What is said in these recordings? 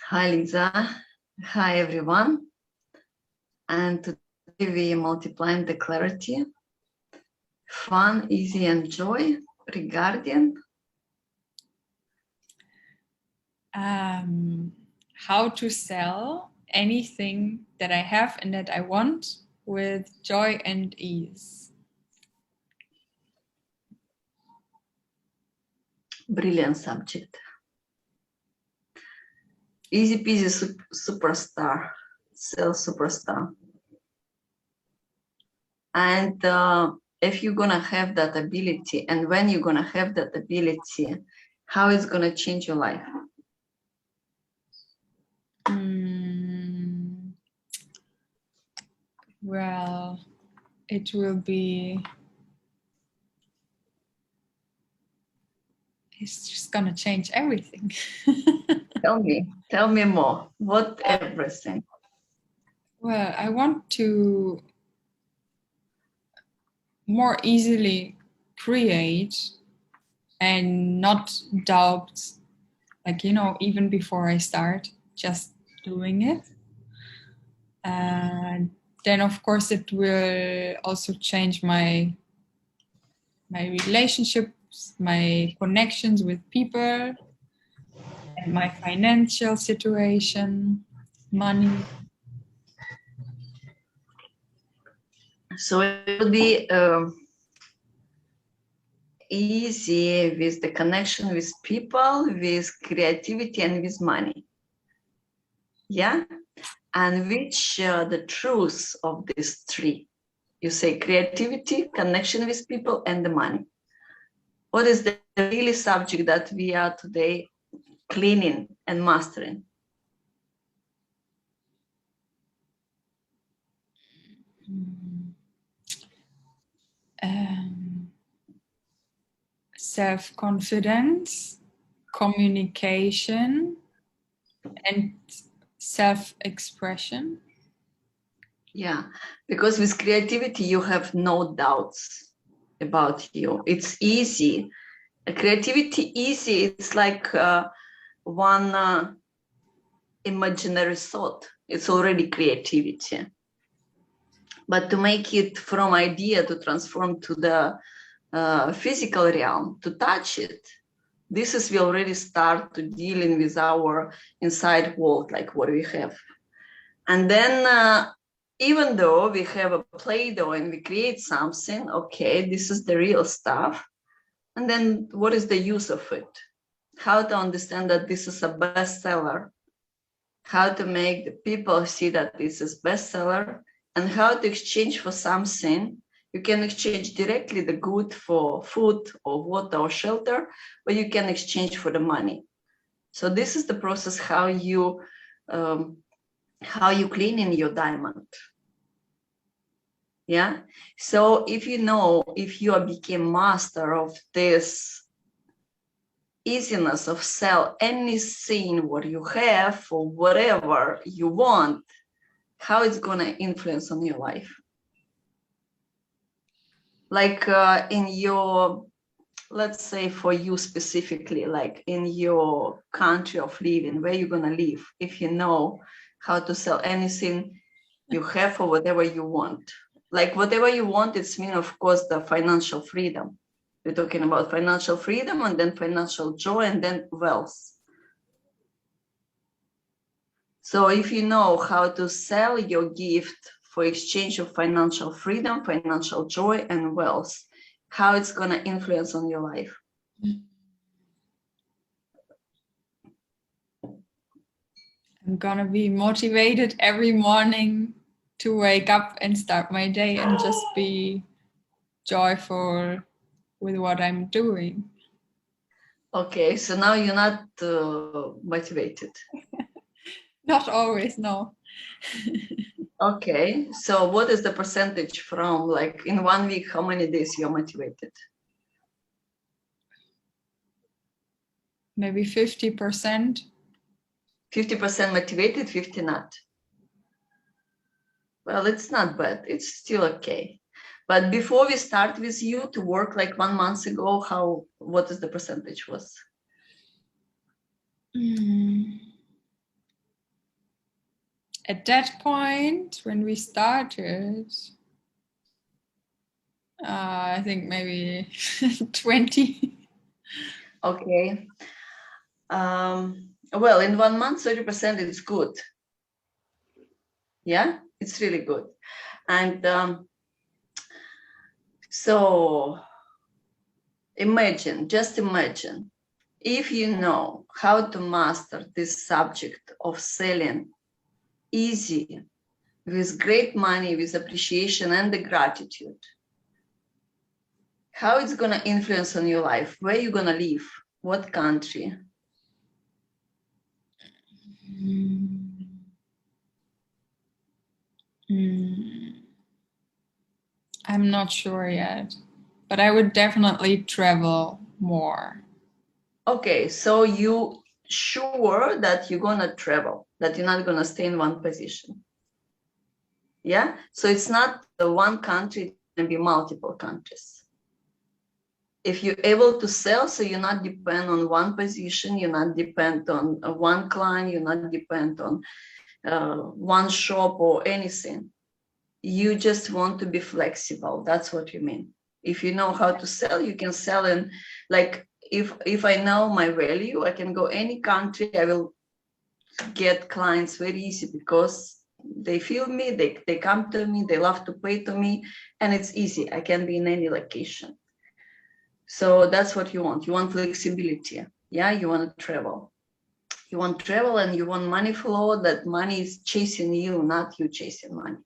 Hi, Lisa. Hi, everyone. And today we multiplying the clarity, fun, easy, and joy regarding how to sell anything that I have and that I want with joy and ease. brilliant subject. Easy peasy superstar, sales superstar. And if you're gonna have that ability, and when you're gonna have that ability, how it's gonna change your life? Well, it will be, it's just gonna change everything. Tell me more. What everything? Well, I want to more easily create and not doubt, like, even before I start, just doing it. And then, of course, it will also change my relationships, my connections with people, and my financial situation, money. So it will be easy with the connection with people, with creativity, and with money. Yeah? And which the truth of these three? You say creativity, connection with people, and the money. What is the really subject that we are today cleaning and mastering? Self-confidence, communication, and self-expression. Yeah, because with creativity, you have no doubts about you. It's easy. Creativity easy. It's like one imaginary thought. It's already creativity. But to make it from idea to transform to the physical realm, to touch it, this is we already start to dealing with our inside world, like what we have. And then even though we have a Play-Doh and we create something, okay, this is the real stuff. And then what is the use of it? How to understand that this is a bestseller? How to make the people see that this is bestseller? And how to exchange for something. You can exchange directly the good for food or water or shelter, or you can exchange for the money. So this is the process how you clean in your diamond. Yeah. So if you became master of this easiness of sell anything what you have or whatever you want, how it's going to influence on your life. Like in your, let's say for you specifically, like in your country of living, where you're going to live, if you know how to sell anything you have or whatever you want. Like whatever you want, it's mean, of course, the financial freedom. We're talking about financial freedom and then financial joy and then wealth. So if you know how to sell your gift for exchange of financial freedom, financial joy, and wealth, how it's going to influence on your life. I'm gonna be motivated every morning to wake up and start my day and just be joyful with what I'm doing. Okay, so now you're not motivated. Not always, no. Okay, so what is the percentage from, like, in 1 week, how many days you're motivated? Maybe 50%. 50% motivated, 50 not. Well, it's not bad. It's still okay. But before we start with you to work like 1 month ago, what is the percentage was? At that point, when we started, I think maybe 20. Okay. Well, in 1 month, 30% is good. Yeah, it's really good. And so just imagine, if you know how to master this subject of selling easy, with great money, with appreciation and the gratitude, how it's going to influence on your life, where you're going to live, what country. I'm not sure yet, but I would definitely travel more. Okay, so you sure that you're going to travel, that you're not going to stay in one position? Yeah, so it's not the one country, it can be multiple countries. If you're able to sell, so you're not depend on one position, you're not depend on one client, you're not depend on one shop or anything. You just want to be flexible. That's what you mean. If you know how to sell, you can sell in, like, if I know my value, I can go any country, I will get clients very easy because they feel me, they come to me, they love to pay to me, and it's easy. I can be in any location. So that's what you want. You want flexibility. Yeah, you want to travel. You want travel and you want money flow, that money is chasing you, not you chasing money.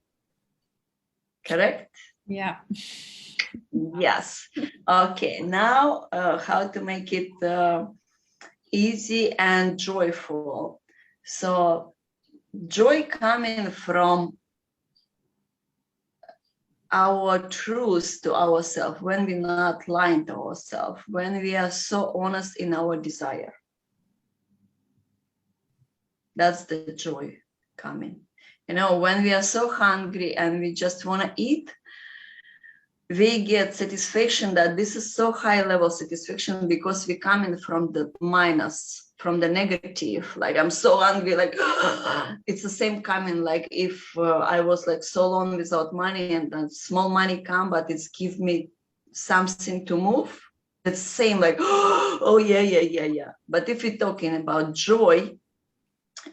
Correct? Yeah. Yes. Okay, now how to make it easy and joyful. So joy coming from our truth to ourselves, when we're not lying to ourselves, when we are so honest in our desire. That's the joy coming. You know, when we are so hungry and we just want to eat, we get satisfaction, that this is so high level satisfaction because we coming from the minus, from the negative, like I'm so hungry, like it's the same coming, like if I was like so long without money and then small money come, but it's give me something to move. It's same, like oh yeah. But if we're talking about joy,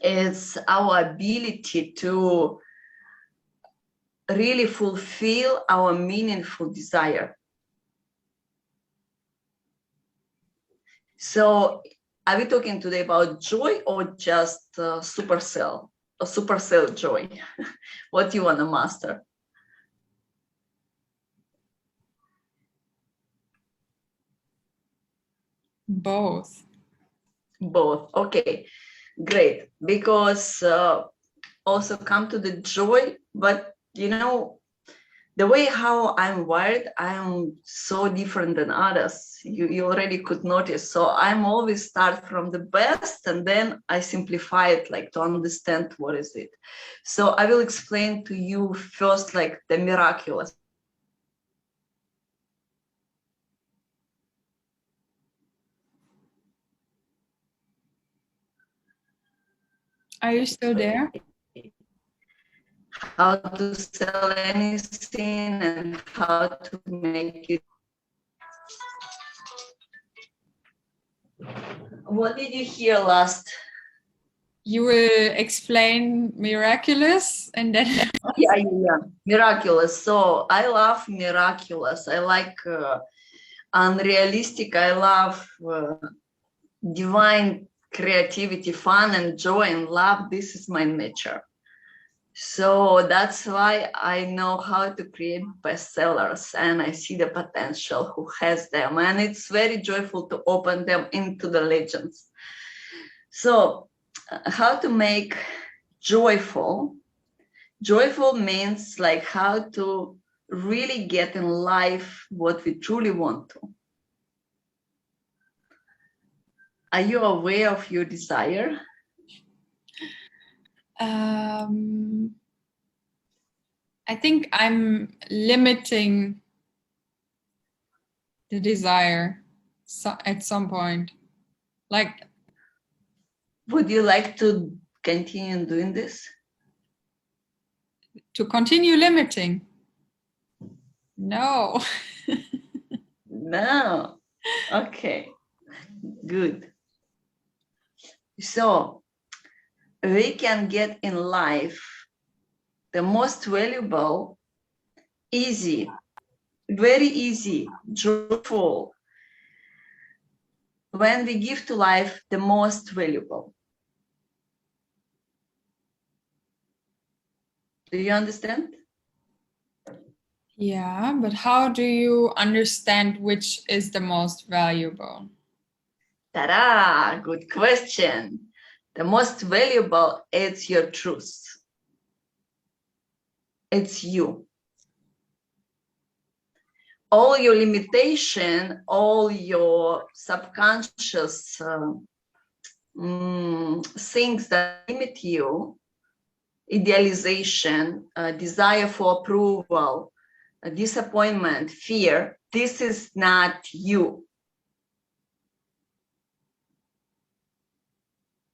it's our ability to really fulfill our meaningful desire. So are we talking today about joy or just supercell or supercell joy? What do you want to master? Both. Both. Okay, great. Because also come to the joy, but you know, the way how I'm wired, I'm so different than others. You already could notice. So I'm always start from the best and then I simplify it, like to understand what is it. So I will explain to you first, like the miraculous. Are you still there? How to sell anything and how to make it. What did you hear last? You will explain miraculous and then Yeah. Miraculous. So I love miraculous. I like unrealistic. I love divine creativity, fun and joy and love. This is my nature. So that's why I know how to create bestsellers and I see the potential who has them. And it's very joyful to open them into the legends. So how to make joyful? Joyful means like how to really get in life what we truly want to. Are you aware of your desire? I think I'm limiting the desire at some point. Like Would you like to continue doing this? To continue limiting? No. No. Okay, good. So we can get in life the most valuable, easy, very easy, joyful, when we give to life the most valuable. Do you understand? Yeah, but how do you understand which is the most valuable? Ta-da! Good question. The most valuable is your truth. It's you. All your limitation, all your subconscious things that limit you, idealization, desire for approval, disappointment, fear, this is not you.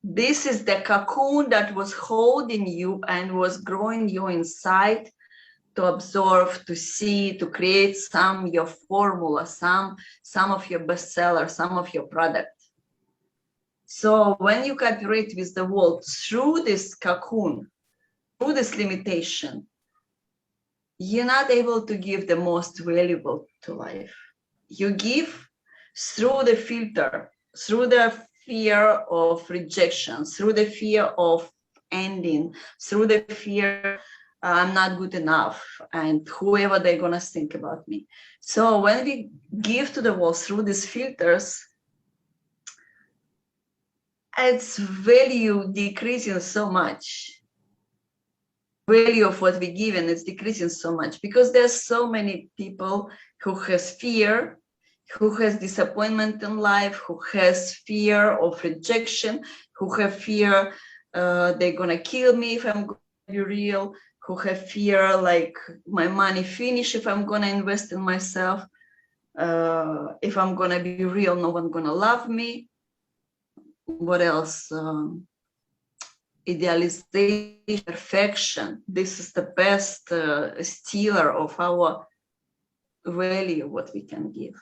This is the cocoon that was holding you and was growing you inside to absorb, to see, to create some your formula, some of your bestseller, some of your product. So when you cooperate with the world through this cocoon, through this limitation, you're not able to give the most valuable to life. You give through the filter, through the fear of rejection, through the fear of ending, through the fear I'm not good enough and whoever they're gonna think about me. So when we give to the world through these filters, its value decreasing so much. Value of what we give and it's decreasing so much because there's so many people who has fear, who has disappointment in life, who has fear of rejection, who have fear they're gonna kill me if I'm gonna be real, who have fear like my money finish if I'm gonna invest in myself, if I'm gonna be real, no one gonna love me. What else? Idealization, perfection. This is the best stealer of our value, what we can give.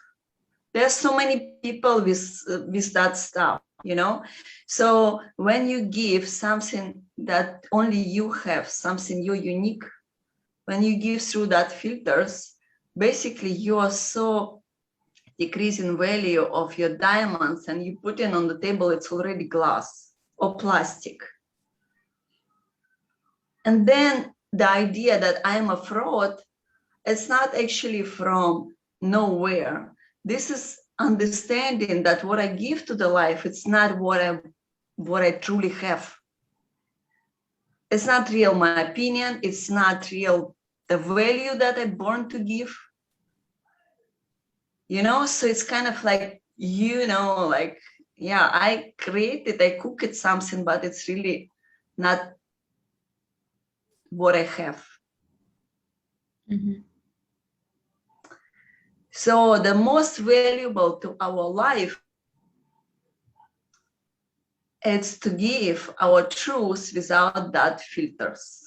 There's so many people with that stuff, you know. So when you give something that only you have, something you're unique, when you give through that filters, basically you are so decreasing value of your diamonds and you put it on the table, it's already glass or plastic. And then the idea that I'm a fraud, it's not actually from nowhere. This is understanding that what I give to the life, it's not what I truly have. It's not real my opinion. It's not real the value that I'm born to give. You know, so it's kind of like, you know, like, yeah, I created, I cooked something, but it's really not what I have. Mm-hmm. So the most valuable to our life is to give our truth without that filters.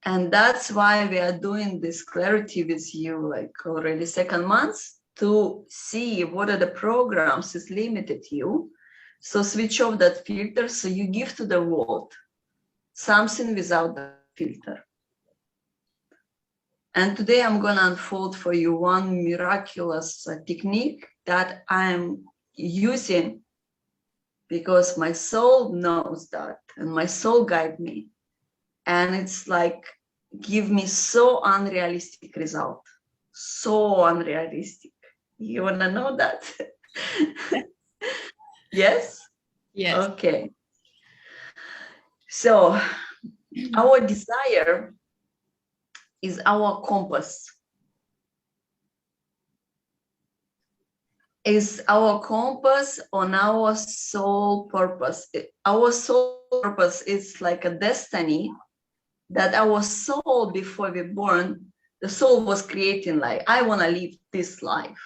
And that's why we are doing this clarity with you, like already second month, to see what are the programs is limited you. So switch off that filter so you give to the world something without that filter. And today I'm going to unfold for you one miraculous technique that I'm using because my soul knows that and my soul guides me. And it's like, give me so unrealistic result. So unrealistic. You want to know that? Yes? Yes. Okay. So our desire is our compass. Is our compass on our soul purpose. Our soul purpose is like a destiny that our soul, before we born, the soul was creating like, I want to live this life.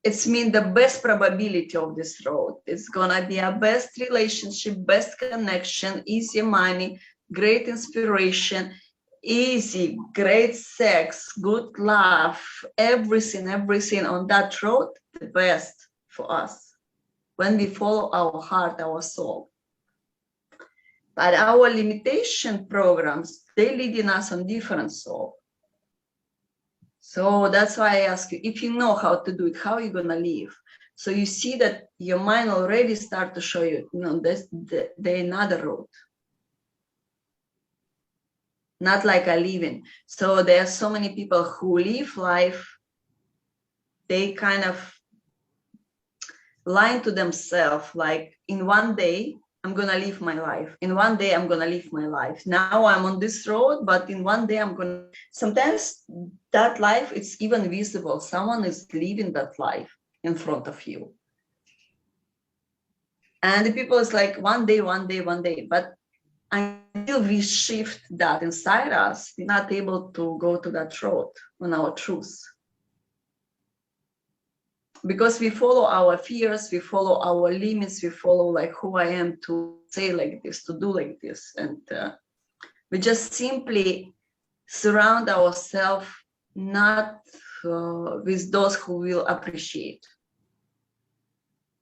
it's mean the best probability of this road. It's gonna be a best relationship, best connection, easy money, great inspiration, easy, great sex, good love, everything on that road, the best for us when we follow our heart, our soul. But our limitation programs, they leading us on different soul. So that's why I ask you, if you know how to do it, how are you gonna live? So you see that your mind already start to show you, this the another road. Not like a living. So there are so many people who live life, they kind of lying to themselves, like in one day, I'm gonna live my life. In one day, I'm gonna live my life. Now I'm on this road, but in one day I'm gonna, sometimes that life, it's even visible. Someone is living that life in front of you. And the people is like one day, but until we shift that inside us, we're not able to go to that road on our truth. Because we follow our fears, we follow our limits, we follow like who I am to say like this, to do like this. And we just simply surround ourselves not with those who will appreciate.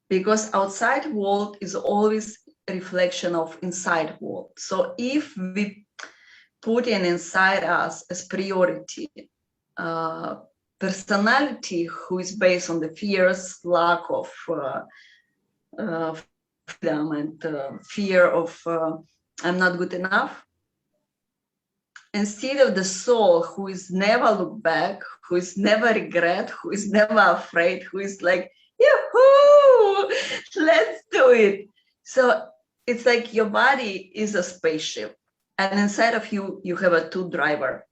Because outside world is always a reflection of inside world. So if we put in inside us as priority, personality who is based on the fears, lack of freedom and fear of I'm not good enough, instead of the soul who is never look back, who is never regret, who is never afraid, who is like, yahoo, let's do it. So it's like your body is a spaceship, and inside of you, you have a two driver.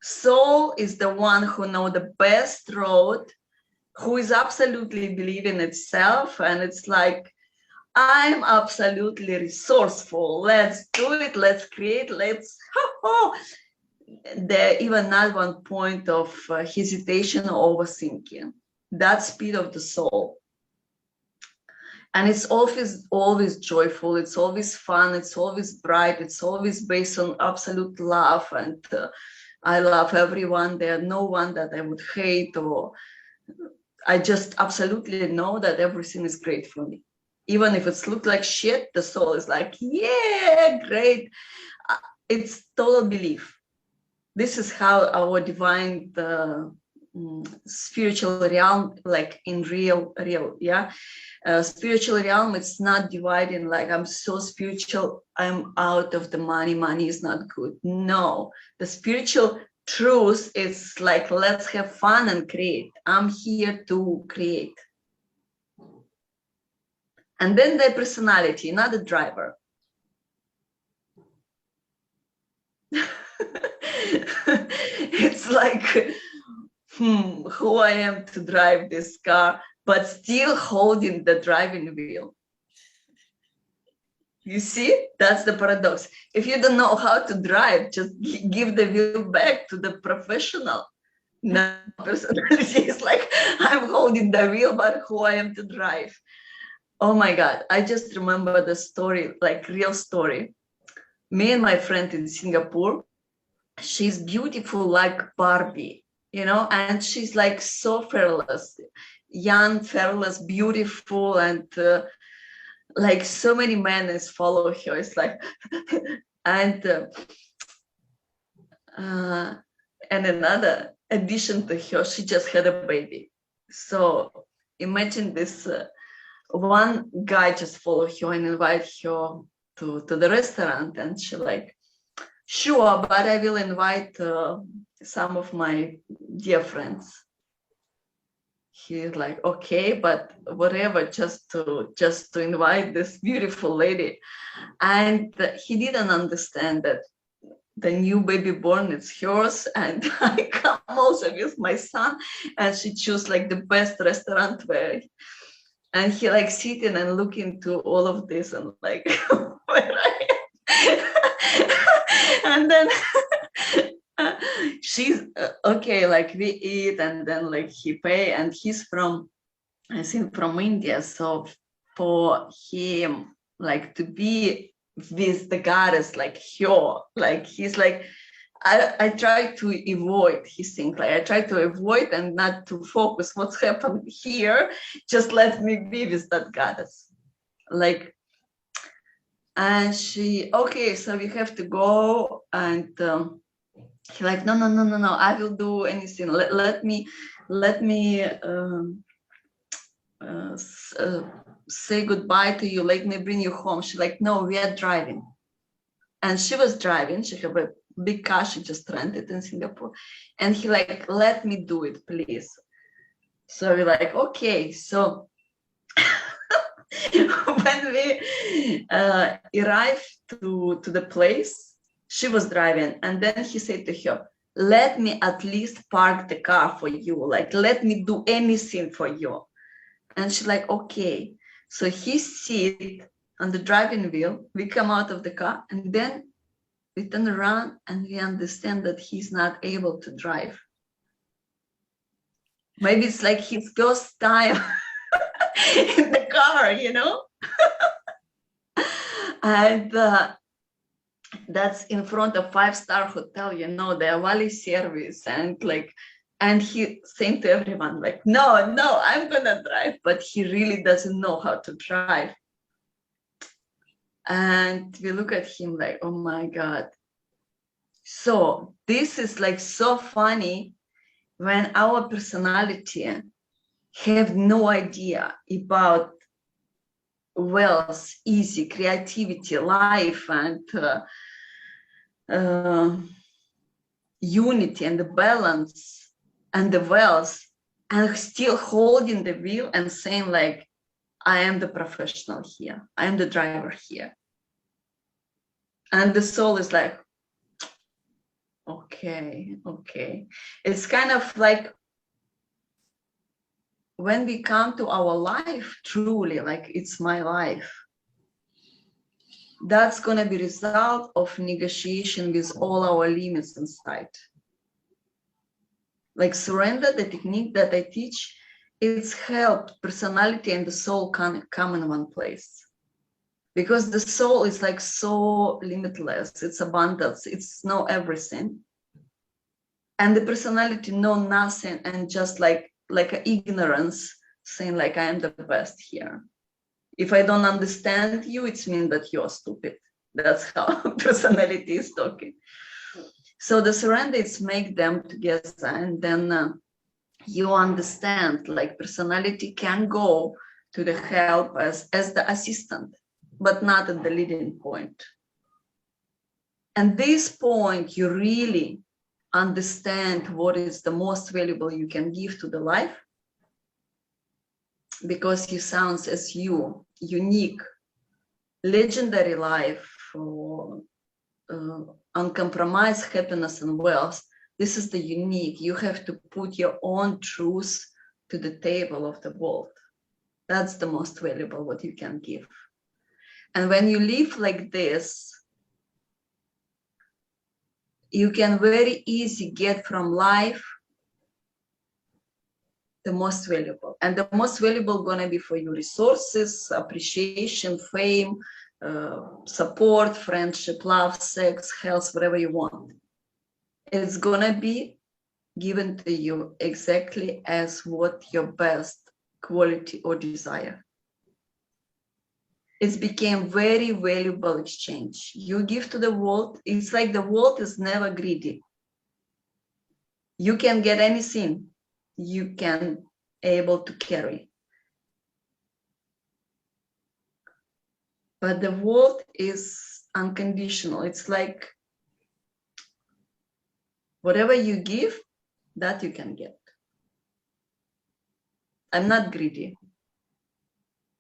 Soul is the one who know the best road, who is absolutely believe in itself, and it's like, I'm absolutely resourceful. Let's do it. Let's create. Let's. There even not one point of hesitation or overthinking. That speed of the soul. And it's always joyful. It's always fun. It's always bright. It's always based on absolute love. And I love everyone. There's no one that I would hate, or I just absolutely know that everything is great for me. Even if it's looked like shit, the soul is like, yeah, great. It's total belief. This is how our divine spiritual realm, like in real, yeah. Spiritual realm, it's not dividing like I'm so spiritual, I'm out of the money is not good. No, the spiritual truth is like, let's have fun and create. I'm here to create. And then the personality, not the driver. It's like, who I am to drive this car, but still holding the driving wheel. You see, that's the paradox. If you don't know how to drive, just give the wheel back to the professional. No, personality is like, I'm holding the wheel, but who I am to drive. Oh my God, I just remember the story, like real story. Me and my friend in Singapore, she's beautiful like Barbie, and she's like so fearless, young, fearless, beautiful, and like so many men is follow her. It's like, and another addition to her, she just had a baby. So imagine this, one guy just follow her and invite her to the restaurant, and she like, sure, but I will invite some of my dear friends. He's like, okay, but whatever, just to invite this beautiful lady. And he didn't understand that the new baby born is hers, and I come also with my son, and she chose like the best restaurant where, and he like sitting and looking to all of this and like, where I am. And then she's okay, like we eat and then like he pay, and he's from, I think, from India. So for him, like to be with the goddess, like her, like he's like, I try to avoid his thing, like I try to avoid and not to focus what's happened here. Just let me be with that goddess. Like, and she, okay, so we have to go. And he like, no, no, no, no, no, I will do anything. Let me say goodbye to you. Let me bring you home. She like, no, we are driving. And she was driving. She had a big car. She just rented in Singapore. And he like, let me do it, please. So we're like, okay. So when we arrived to the place, she was driving. And then he said to her, let me at least park the car for you. Like, let me do anything for you. And she's like, okay. So he sit on the driving wheel. We come out of the car, and then we turn around and we understand that he's not able to drive. Maybe it's like his first time in the car, you know? And that's in front of 5-star hotel, you know, the Avali service. And like, and he saying to everyone, like, no, no, I'm gonna drive, but he really doesn't know how to drive. And we look at him like, oh my God. So this is like so funny when our personality have no idea about wealth, easy, creativity, life, and unity and the balance and the wealth, and still holding the wheel and saying like, I am the professional here. I am the driver here. And the soul is like, okay, okay. It's kind of like when we come to our life, truly, like it's my life, that's going to be result of negotiation with all our limits inside. Like surrender, the technique that I teach, it's helped personality and the soul come in one place. Because the soul is like so limitless, it's abundance, it's know everything. And the personality know nothing, and just like ignorance, saying like, I am the best here. If I don't understand you, it means that you're stupid. That's how personality is talking. So the surrender is make them together, and then you understand like personality can go to the help as the assistant, but not at the leading point. And this point, you really understand what is the most valuable you can give to the life, because you sound as you, unique, legendary life, uncompromised happiness and wealth. This is the unique. You have to put your own truth to the table of the world. That's the most valuable what you can give. And when you live like this, you can very easy get from life the most valuable. And the most valuable gonna be for you resources, appreciation, fame, support, friendship, love, sex, health, whatever you want. It's gonna be given to you exactly as what your best quality or desire. It became very valuable exchange. You give to the world, it's like the world is never greedy. You can get anything you can able to carry. But the world is unconditional. It's like whatever you give, that you can get. I'm not greedy.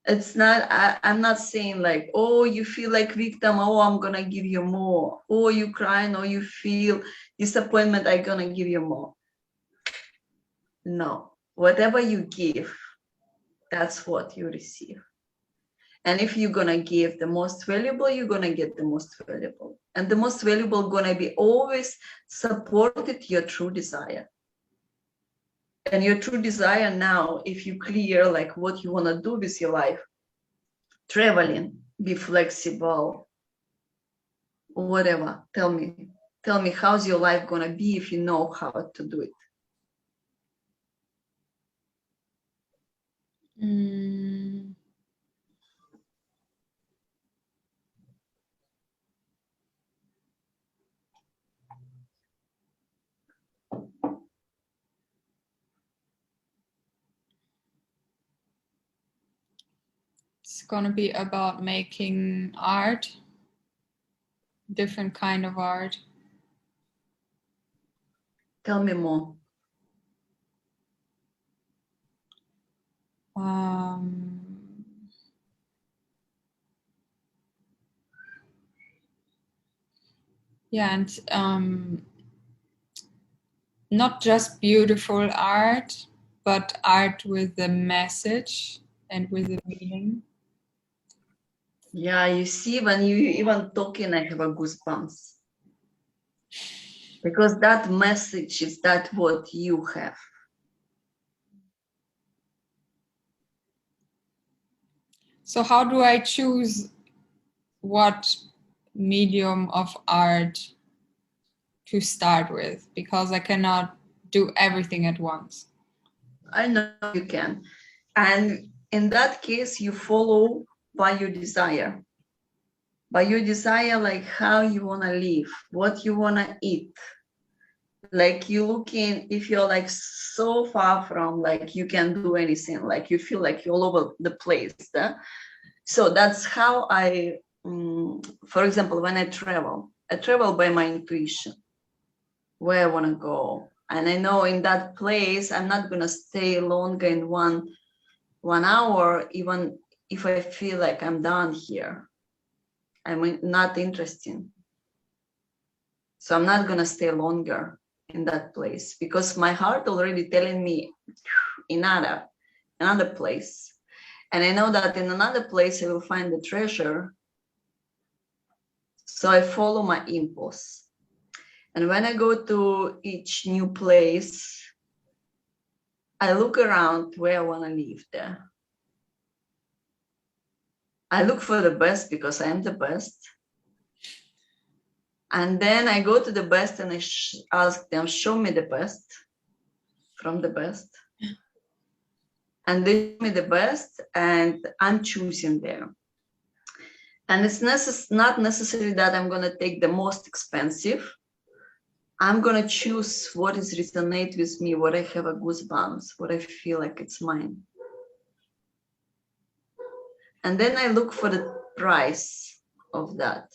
It's not, I'm not saying like, oh, you feel like victim, oh, I'm gonna give you more. Oh, you crying, or you feel disappointment, I'm gonna give you more. No, whatever you give, that's what you receive. And if you're gonna give the most valuable, you're gonna get the most valuable. And the most valuable gonna be always supported your true desire. And your true desire now, if you clear like what you wanna do with your life, traveling, be flexible, whatever, tell me how's your life gonna be if you know how to do it. It's gonna be about making art, different kind of art. Tell me more. Yeah, and not just beautiful art, but art with a message and with a meaning. Yeah, you see, when you even talking, I have a goosebumps. Because that message is that what you have. So how do I choose what medium of art to start with? Because I cannot do everything at once. I know you can. And in that case, you follow by your desire. By your desire, like how you want to live, what you want to eat. Like you looking, if you're like so far from like you can do anything, like you feel like you're all over the place. So that's how for example, when I travel by my intuition, where I want to go. And I know in that place, I'm not going to stay longer in one hour, even if I feel like I'm done here. I'm not interesting. So I'm not going to stay longer in that place because my heart already telling me another place. And I know that in another place, I will find the treasure. So I follow my impulse. And when I go to each new place, I look around where I want to live there. I look for the best because I am the best. And then I go to the best and I ask them, show me the best from the best. And they show me the best and I'm choosing there. And it's not necessary that I'm going to take the most expensive. I'm going to choose what is resonate with me, what I have a goosebumps, what I feel like it's mine. And then I look for the price of that.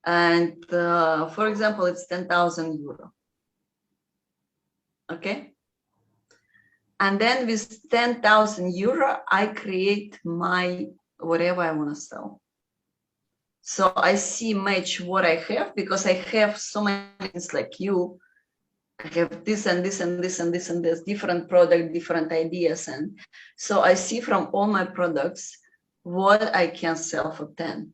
And for example, it's 10,000 euro. Okay. And then with 10,000 euro, I create my whatever I want to sell. So I see match what I have because I have so many things like you. I have this and this and this and this and this different product, different ideas. And so I see from all my products what I can sell for 10.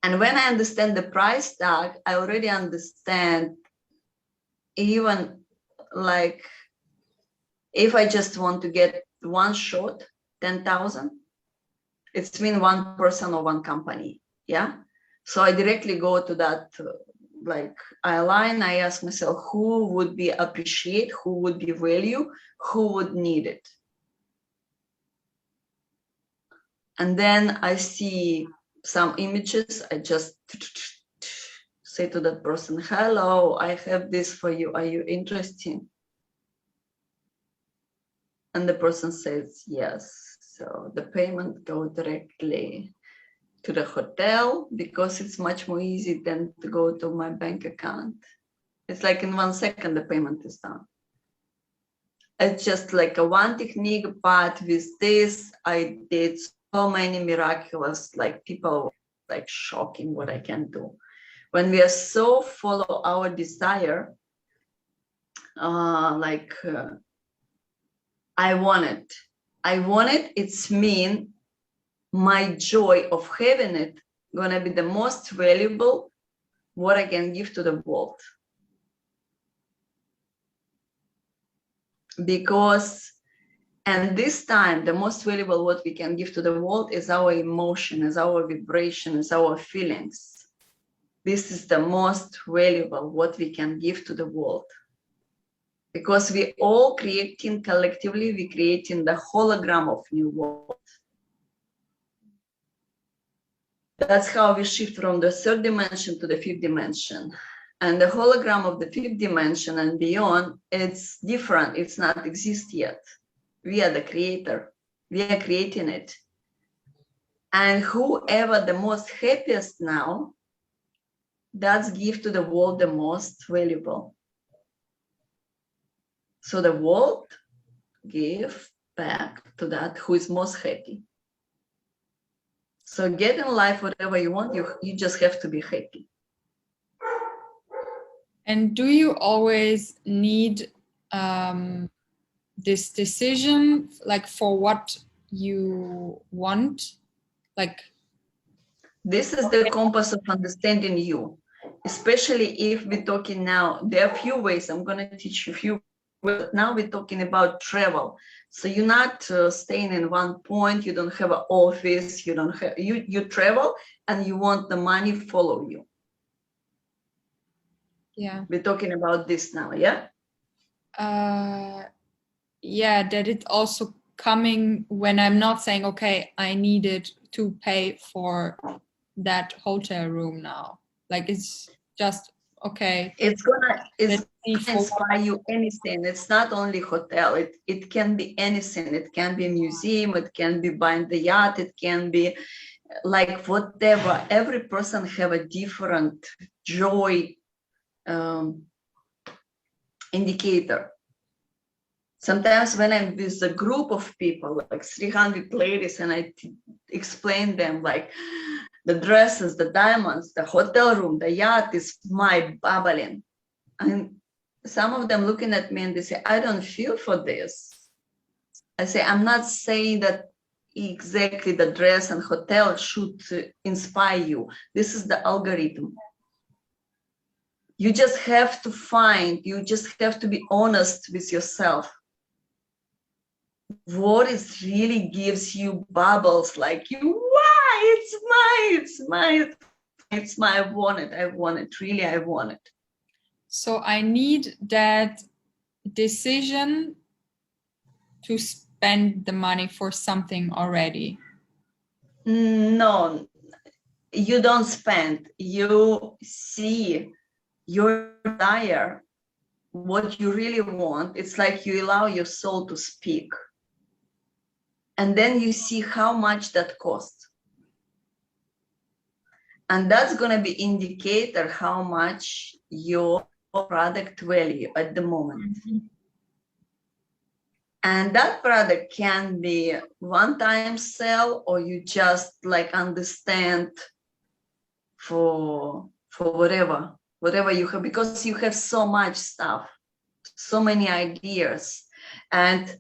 And when I understand the price tag, I already understand even like if I just want to get one shot, 10,000, it's mean one person or one company. Yeah. So I directly go to that, like I align, I ask myself who would be appreciate, who would be value, who would need it. And then I see some images, I just say to that person, hello, I have this for you. Are you interested? And the person says yes. So the payment goes directly to the hotel because it's much more easy than to go to my bank account. It's like in 1 second, the payment is done. It's just like a one technique, but with this, I did so many miraculous, like people like shocking what I can do. When we are so follow our desire, I want it. I want it. It's mean my joy of having it gonna be the most valuable what I can give to the world. Because, and this time, the most valuable what we can give to the world is our emotion, is our vibration, is our feelings. This is the most valuable what we can give to the world. Because we all creating collectively, we creating the hologram of new world. That's how we shift from the third dimension to the fifth dimension. And the hologram of the fifth dimension and beyond, it's different. It's not exist yet. We are the creator. We are creating it. And whoever the most happiest now, that's give to the world the most valuable. So the world give back to that who is most happy. So get in life whatever you want, you just have to be happy. And do you always need this decision, like for what you want? Like, this is the compass of understanding you, especially if we're talking now, there are a few ways, I'm going to teach you a few, but now we're talking about travel. So you're not staying in one point, you don't have an office, you don't have, you travel and you want the money follow you. yeah. We're talking about this now, yeah? Yeah, that it's also coming when I'm not saying, okay, I needed to pay for that hotel room now. Like it's just, okay. It's gonna Let's see for inspire you anything. It's not only hotel, it can be anything. It can be a museum, it can be buying the yacht, it can be like whatever. Every person have a different joy indicator. Sometimes when I'm with a group of people, like 300 ladies, and I explain them like the dresses, the diamonds, the hotel room, the yacht is my bubbling. And some of them looking at me and they say, I don't feel for this. I say, I'm not saying that exactly the dress and hotel should inspire you. This is the algorithm. You just have to find, you just have to be honest with yourself. What is really gives you bubbles like you, why? It's my, I want it, really, I want it. So I need that decision to spend the money for something already. No, you don't spend, you see your desire, what you really want. It's like you allow your soul to speak. And then you see how much that costs. And that's going to be indicator how much your product value at the moment. Mm-hmm. And that product can be one-time sell, or you just like understand for whatever you have, because you have so much stuff, so many ideas. And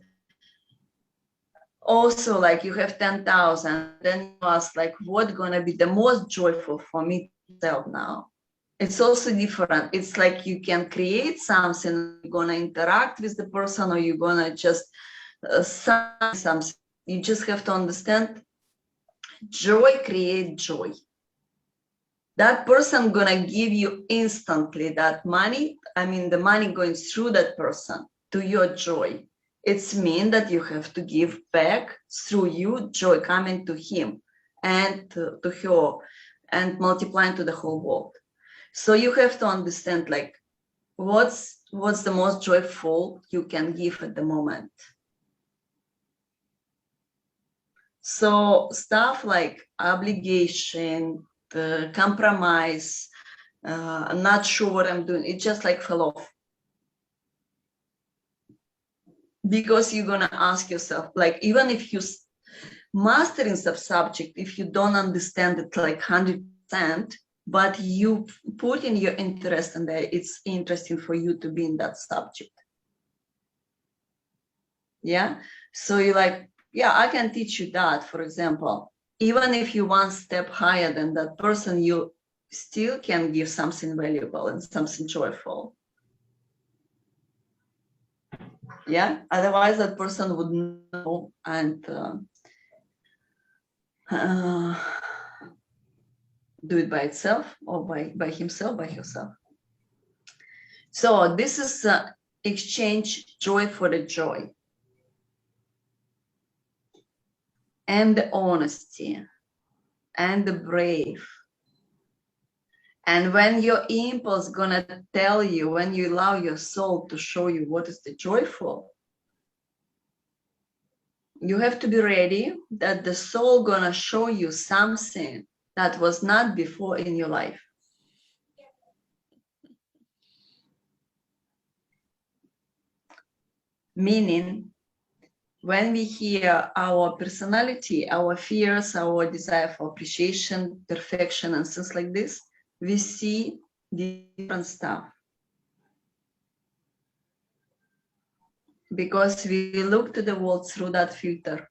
also like you have 10,000, then you ask like, what's gonna be the most joyful for me to sell now? It's also different. It's like you can create something, you're gonna interact with the person, or you're gonna just sign something. You just have to understand, joy creates joy. That person gonna give you instantly that money. I mean, the money going through that person to your joy. It's mean that you have to give back through you, joy coming to him and to her and multiplying to the whole world. So you have to understand like what's the most joyful you can give at the moment. So stuff like obligation, the compromise, I'm not sure what I'm doing, it just like fell off. Because you're gonna ask yourself, like, even if you mastering some subject, if you don't understand it like 100%, but you put in your interest and that it's interesting for you to be in that subject. Yeah. So you're like, yeah, I can teach you that, for example. Even if you one step higher than that person, you still can give something valuable and something joyful. Yeah. Otherwise, that person would know and do it by itself or by himself, by herself. So this is exchange joy for the joy and the honesty and the brave. And when your impulse gonna tell you, when you allow your soul to show you what is the joyful, you have to be ready that the soul gonna show you something that was not before in your life. Meaning, when we hear our personality, our fears, our desire for appreciation, perfection, and things like this, we see different stuff. Because we look to the world through that filter.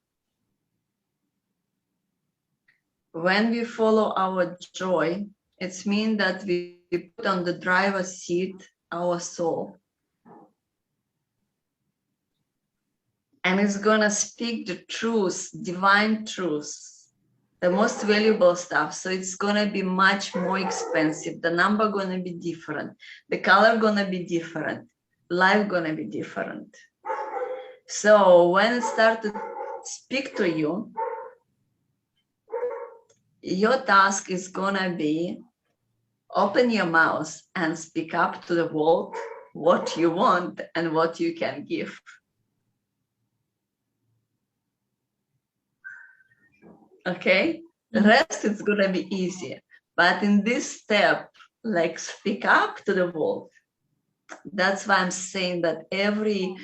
When we follow our joy, it means that we put on the driver's seat our soul. And it's gonna speak the truth, divine truth, the most valuable stuff. So it's gonna be much more expensive. The number gonna be different. The color gonna be different. Life gonna be different. So when it starts to speak to you, your task is gonna be open your mouth and speak up to the world what you want and what you can give. Okay? The rest is gonna be easy. But in this step, like speak up to the world, that's why I'm saying that every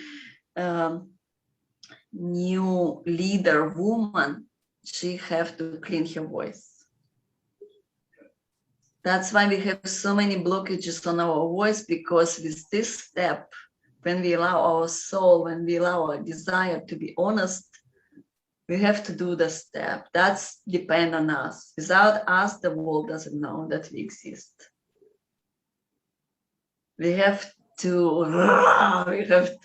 new leader woman, she have to clean her voice. That's why we have so many blockages on our voice, because with this step, when we allow our soul, when we allow our desire to be honest, we have to do the step. That's depend on us. Without us, the world doesn't know that we exist. We have to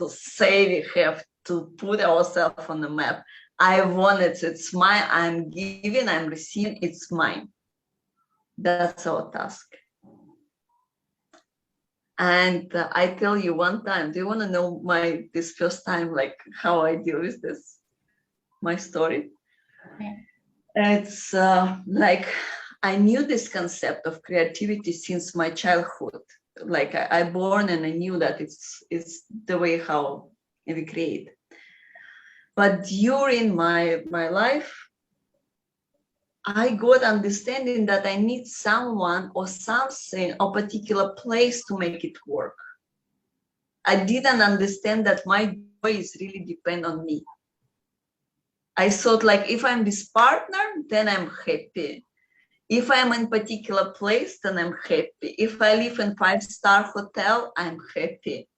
say, we have to put ourselves on the map. I want it, it's mine, I'm giving, I'm receiving, it's mine. That's our task. And I tell you one time, do you want to know this first time, like how I deal with this, my story? Yeah. It's like I knew this concept of creativity since my childhood. Like I born and I knew that it's the way how we create. But during my life, I got understanding that I need someone or something or particular place to make it work. I didn't understand that my joy is really depend on me. I thought like if I'm this partner, then I'm happy. If I'm in particular place, then I'm happy. If I live in 5-star hotel, I'm happy.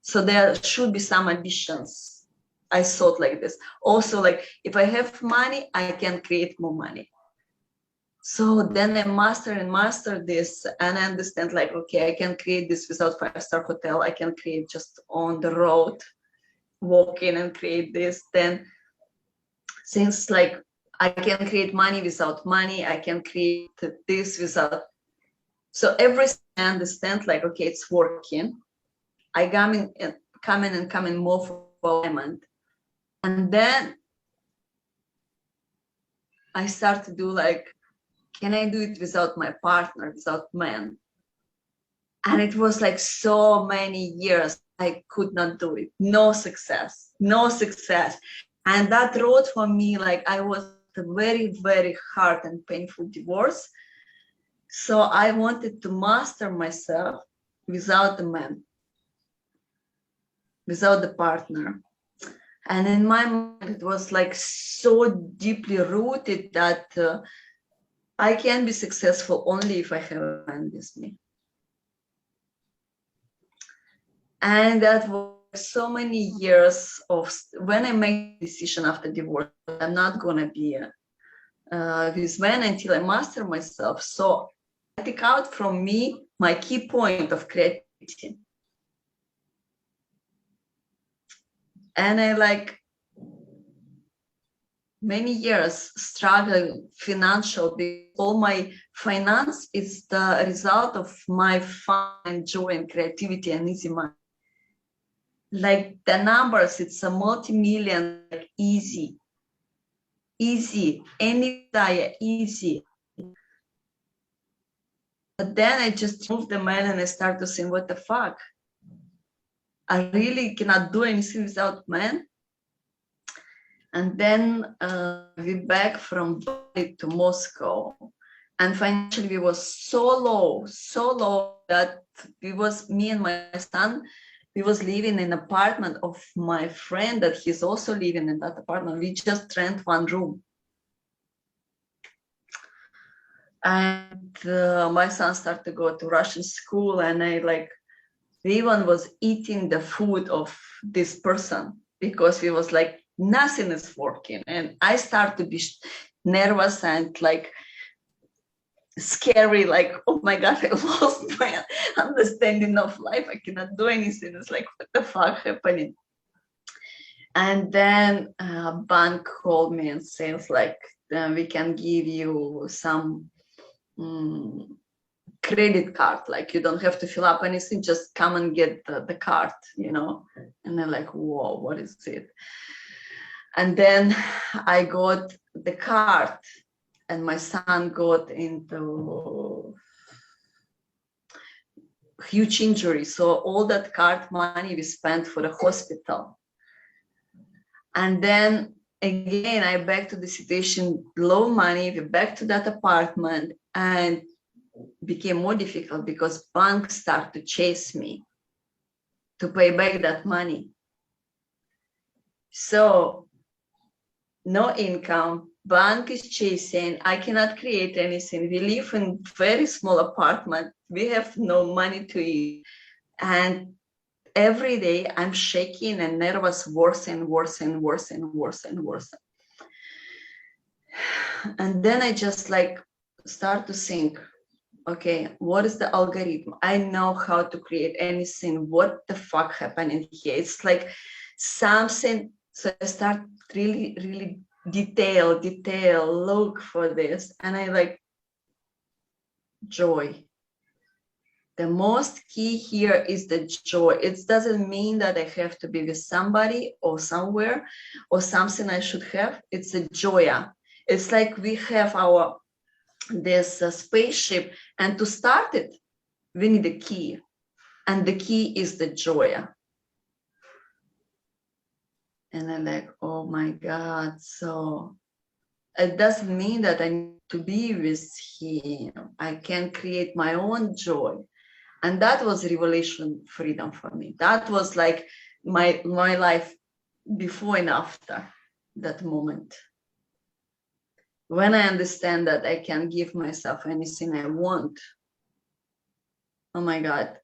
So there should be some additions. I thought like this. Also, like if I have money, I can create more money. So then I master this, and I understand like, okay, I can create this without 5-star hotel. I can create just on the road, walk in and create this. Then things like I can create money without money. I can create this without. So everything I understand like, okay, it's working. I come in more for alignment. And then I start to do like, can I do it without my partner, without man? And it was like so many years I could not do it. No success. And that road for me, like I was a very, very hard and painful divorce. So I wanted to master myself without the man, without the partner. And in my mind, it was like so deeply rooted that I can be successful only if I have a man with me. And that was so many years of when I make a decision after divorce, I'm not gonna be with men until I master myself. So I take out from me my key point of creativity. And I like many years struggle financial, because all my finance is the result of my fun and joy and creativity and easy money. Like the numbers, it's a multi-million, like easy, any desire, easy. But then I just move the man and I start to think, what the fuck? I really cannot do anything without man. And then we back from Bali to Moscow. And financially we was so low that me and my son, we was living in an apartment of my friend that he's also living in that apartment. We just rent one room. And my son started to go to Russian school, and Ivan was eating the food of this person because we was like, nothing is working. And I started to be nervous and like scary, like, oh my God, I lost my understanding of life. I cannot do anything. It's like, what the fuck happening? And then bank called me and says like, we can give you some credit card, like you don't have to fill up anything, just come and get the card, you know. And they're like, whoa, what is it? And then I got the card, and my son got into huge injury, so all that card money we spent for the hospital. And then again I back to the situation, low money, we back to that apartment, and became more difficult because banks start to chase me to pay back that money. So no income, bank is chasing, I cannot create anything. We live in very small apartment, we have no money to eat, and every day I'm shaking and nervous, worse and worse and worse and worse and worse. And then I just like start to think, okay, what is the algorithm? I know how to create anything. What the fuck happening here? It's like something. So I start really detail, look for this. And I like joy. The most key here is the joy. It doesn't mean that I have to be with somebody or somewhere or something I should have. It's a joy. It's like we have this spaceship, and to start it we need a key, and the key is the joy. And I'm like, oh my God. So it doesn't mean that I need to be with him. I can create my own joy. And that was revelation freedom for me. That was like my life before and after that moment. When I understand that I can give myself anything I want, oh my God,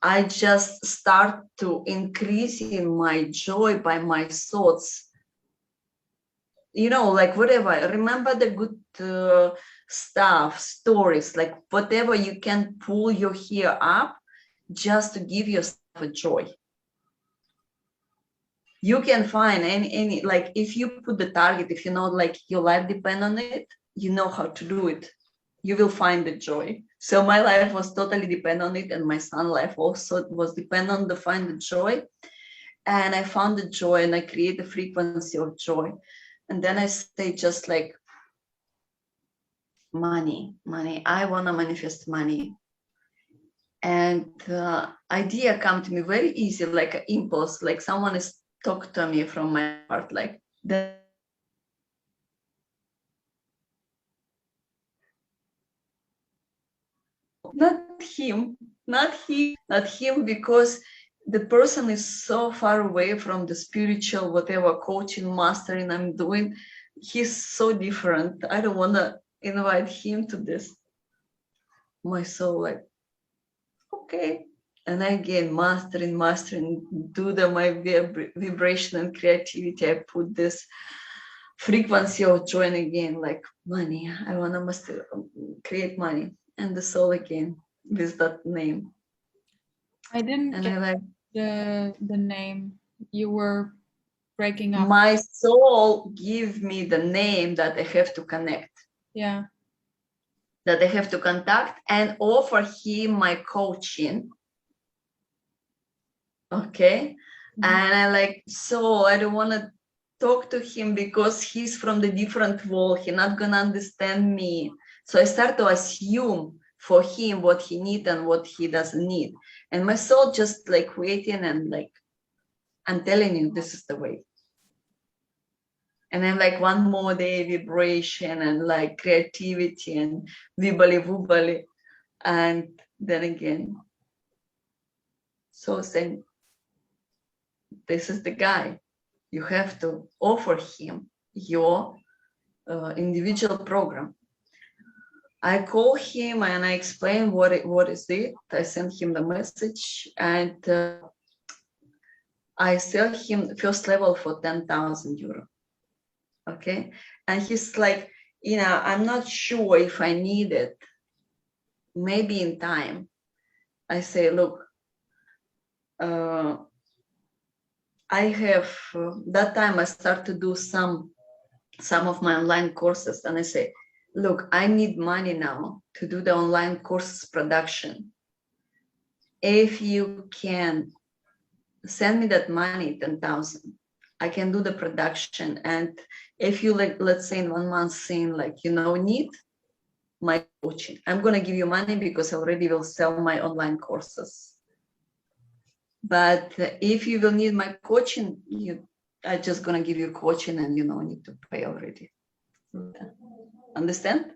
I just start to increase in my joy by my thoughts. You know, like whatever, remember the good stuff, stories, like whatever you can pull your hair up just to give yourself a joy. You can find any like if you put the target, if you know like your life depends on it, you know how to do it, you will find the joy. So my life was totally dependent on it, and my son's life also was dependent on the find the joy. And I found the joy, and I create the frequency of joy. And then I say just like money, I want to manifest money. And the idea come to me very easy, like an impulse, like someone is talk to me from my heart, like the not him, because the person is so far away from the spiritual, whatever coaching, mastering I'm doing. He's so different. I don't want to invite him to this. My soul like, okay, And again, mastering, do my vibration and creativity. I put this frequency of joy again, like money. I want to create money. And the soul again with that name. I didn't And get I like the name. You were breaking up. my soul give me the name that I have to connect. Yeah. That I have to contact and offer him my coaching. Okay. And I like, so I don't want to talk to him because he's from the different world. He's not gonna understand me. So I start to assume for him what he needs and what he doesn't need. And my soul just like waiting and like, I'm telling you, this is the way. And then like one more day vibration and like creativity and wibbly wobbly. And then again, so saying, this is the guy. You have to offer him your individual program. I call him and I explain what is it. I send him the message and I sell him first level for 10,000 euro. Okay. And he's like, I'm not sure if I need it. Maybe in time. I say, look, I have, that time I start to do some of my online courses and I say, look, I need money now to do the online courses production. If you can send me that money, 10,000, I can do the production. And if you like, let's say in 1 month saying like, need my coaching, I'm going to give you money because I already will sell my online courses. But if you will need my coaching, I'm just going to give you coaching and need to pay already. Understand?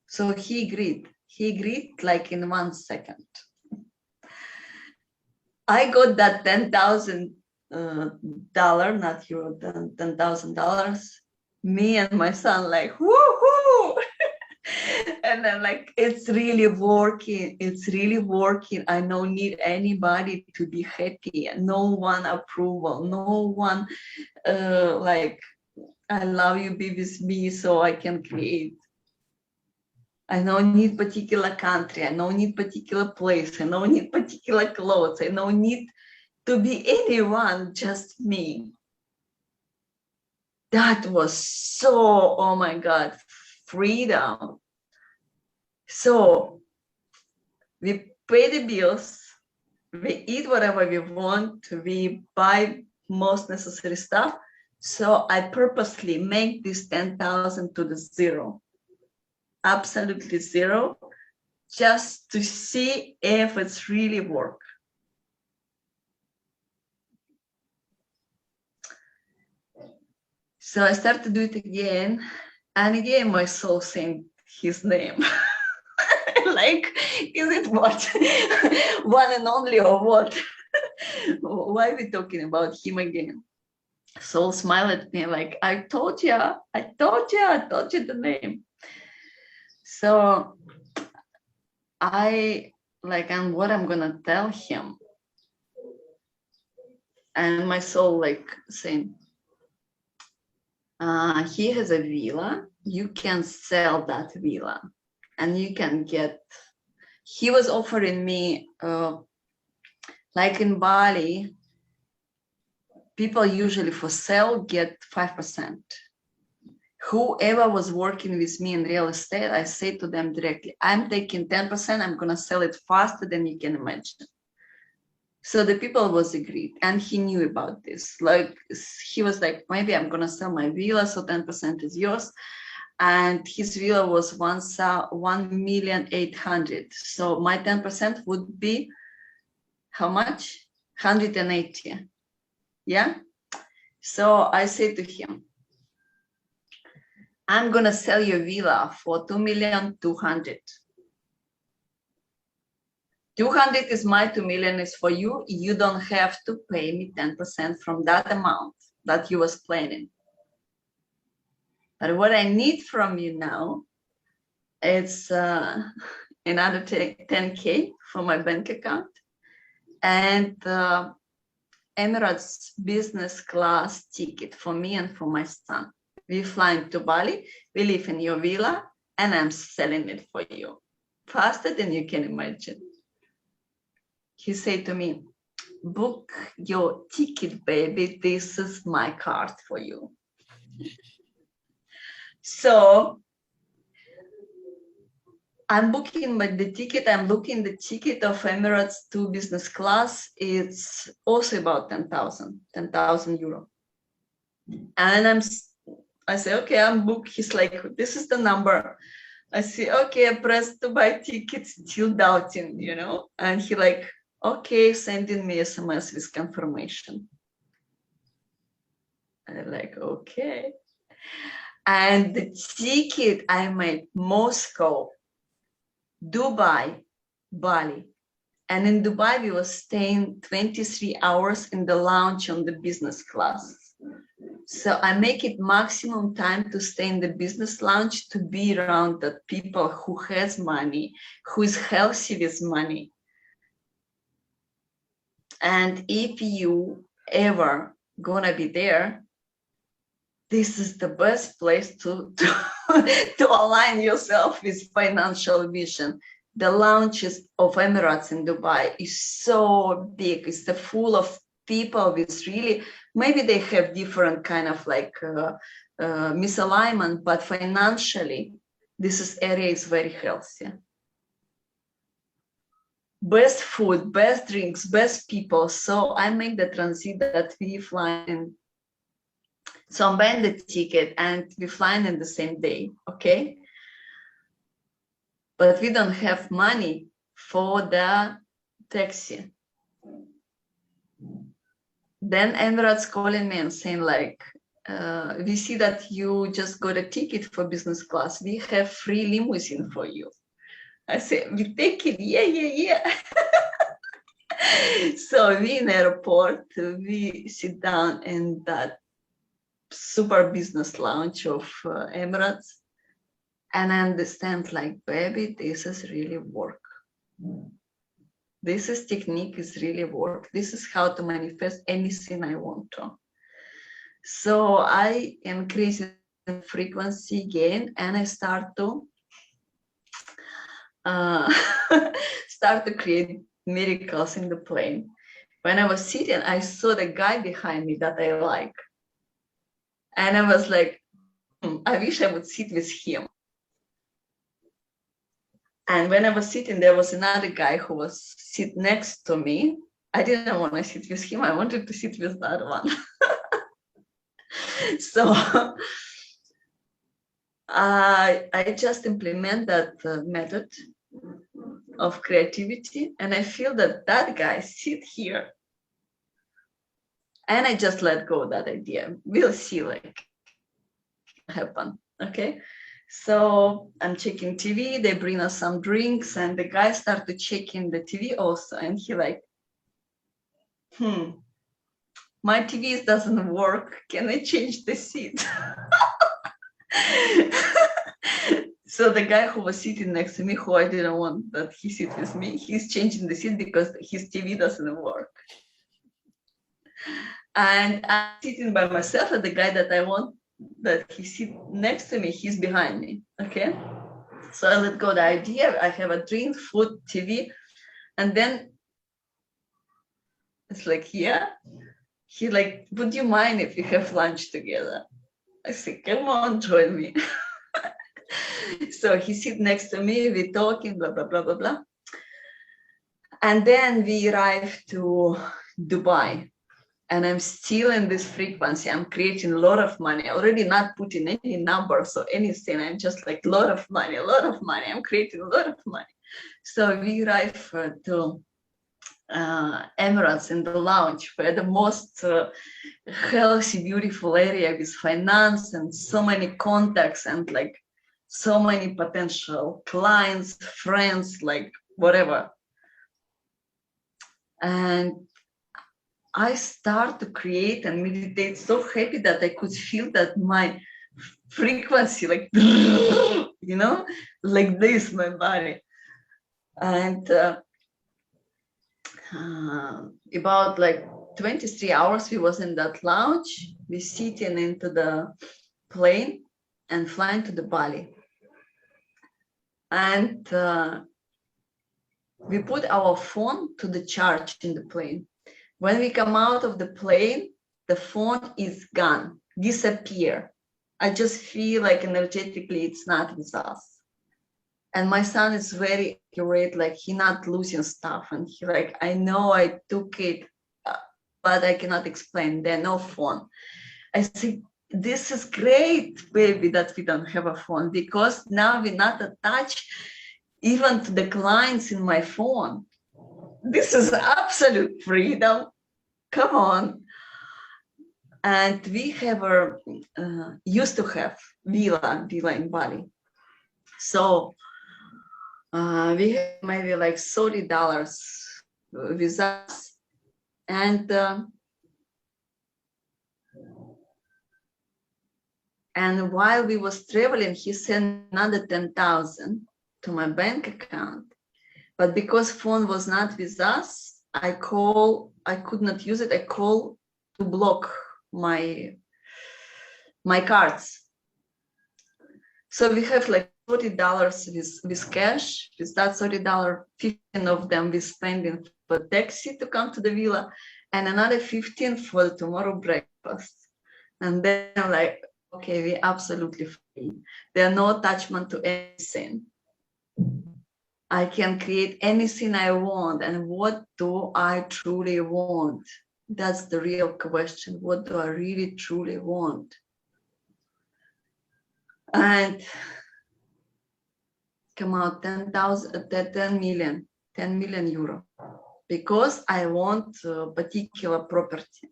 So he agreed. He agreed like in 1 second. I got that $10,000, not euro, $10,000. Me and my son like, woohoo! And then like, it's really working. It's really working. I don't need anybody to be happy. No one approval. No one like, I love you, be with me so I can create. I don't need particular country. I don't need particular place. I don't need particular clothes. I don't need to be anyone, just me. That was so, oh my God, freedom. So we pay the bills, we eat whatever we want, we buy most necessary stuff. So I purposely make this 10,000 to the zero, absolutely zero, just to see if it's really work. So I started to do it again, and again my soul saying his name. Like, is it what? One and only or what? Why are we talking about him again? Soul smiled at me like, I told you the name. So I like, and what I'm gonna tell him. And my soul like saying, he has a villa, you can sell that villa and you can get, he was offering me, like in Bali, people usually for sale get 5%. Whoever was working with me in real estate, I say to them directly, I'm taking 10%, I'm gonna sell it faster than you can imagine. So the people was agreed, and he knew about this. Like, he was like, maybe I'm gonna sell my villa, so 10% is yours. And his villa was 1,800,000. So my 10% would be how much? 180. Yeah. So I said to him, I'm gonna sell your villa for 2,200,000. 200 is my 2 million is for you. You don't have to pay me 10% from that amount that you was planning. But what I need from you now, it's another 10K for my bank account. And Emirates business class ticket for me and for my son. We fly to Bali, we live in your villa, and I'm selling it for you. Faster than you can imagine. He said to me, book your ticket, baby. This is my card for you. So I'm booking the ticket. I'm looking the ticket of Emirates to business class. It's also about 10,000 euro. And I say, okay, I'm booked. He's like, this is the number. I say, okay, I press to buy tickets, still doubting, you know. And he like, okay, sending me SMS with confirmation. I'm like, okay. And the ticket I made Moscow, Dubai, Bali. And in Dubai, we were staying 23 hours in the lounge on the business class. So I make it maximum time to stay in the business lounge, to be around the people who has money, who is healthy with money. And if you ever gonna be there, this is the best place to align yourself with financial vision. The lounges of Emirates in Dubai is so big. It's full of people with really, maybe they have different kind of like misalignment, but financially, this area is very healthy. Best food, best drinks, best people. So I make the transit that we fly in. So I'm buying the ticket and we fly in the same day, okay? But we don't have money for the taxi. Then Emirates calling me and saying like, we see that you just got a ticket for business class. We have free limousine for you. I said, we take it, yeah. So we in airport, we sit down in that super business lounge of Emirates. And I understand like, baby, this is really work. This is technique is really work. This is how to manifest anything I want to. So I increase the frequency again, and I start to create miracles in the plane. When I was sitting, I saw the guy behind me that I like. And I was like, I wish I would sit with him. And when I was sitting, there was another guy who was sit next to me. I didn't want to sit with him. I wanted to sit with that one. So I just implement that method of creativity. And I feel that guy sit here. And I just let go of that idea. We'll see like happen, okay? So I'm checking TV, they bring us some drinks, and the guy started checking the TV also. And he like, my TV doesn't work. Can I change the seat? So the guy who was sitting next to me, who I didn't want that he sit with me, he's changing the seat because his TV doesn't work. And I'm sitting by myself, and the guy that I want that he sit next to me, he's behind me, okay? So I let go the idea. I have a drink, food, TV, and then it's like, yeah. He like, would you mind if we have lunch together? I said, come on, join me. So he sit next to me, we talking, blah, blah, blah, blah, blah. And then we arrive to Dubai. And I'm still in this frequency. I'm creating a lot of money. Already not putting any numbers or anything. I'm just like a lot of money. I'm creating a lot of money. So we arrive to Emirates in the lounge, where the most healthy, beautiful area with finance and so many contacts and like so many potential clients, friends, like whatever. And I start to create and meditate so happy that I could feel that my frequency, like, you know, like this, my body. And about like 23 hours we was in that lounge. We sitting into the plane and flying to the Bali. And we put our phone to the charge in the plane. When we come out of the plane, the phone is gone, disappear. I just feel like energetically it's not with us. And my son is very accurate, like he not losing stuff. And he like, I know I took it, but I cannot explain. There no phone. I say, this is great, baby, that we don't have a phone, because now we're not attached even to the clients in my phone. This is absolute freedom. Come on. And we have used to have villa in Bali. So we have maybe like $30 with us. And while we was traveling, he sent another 10,000 to my bank account. But because phone was not with us, I could not use it. I called to block my cards. So we have like $40 with cash. With that $30, 15 of them we spending for taxi to come to the villa, and another 15 for the tomorrow breakfast. And then I'm like, okay, we're absolutely free. There's no attachment to anything. I can create anything I want. And what do I truly want? That's the real question. What do I really truly want? And come out 10 million euro, because I want a particular property.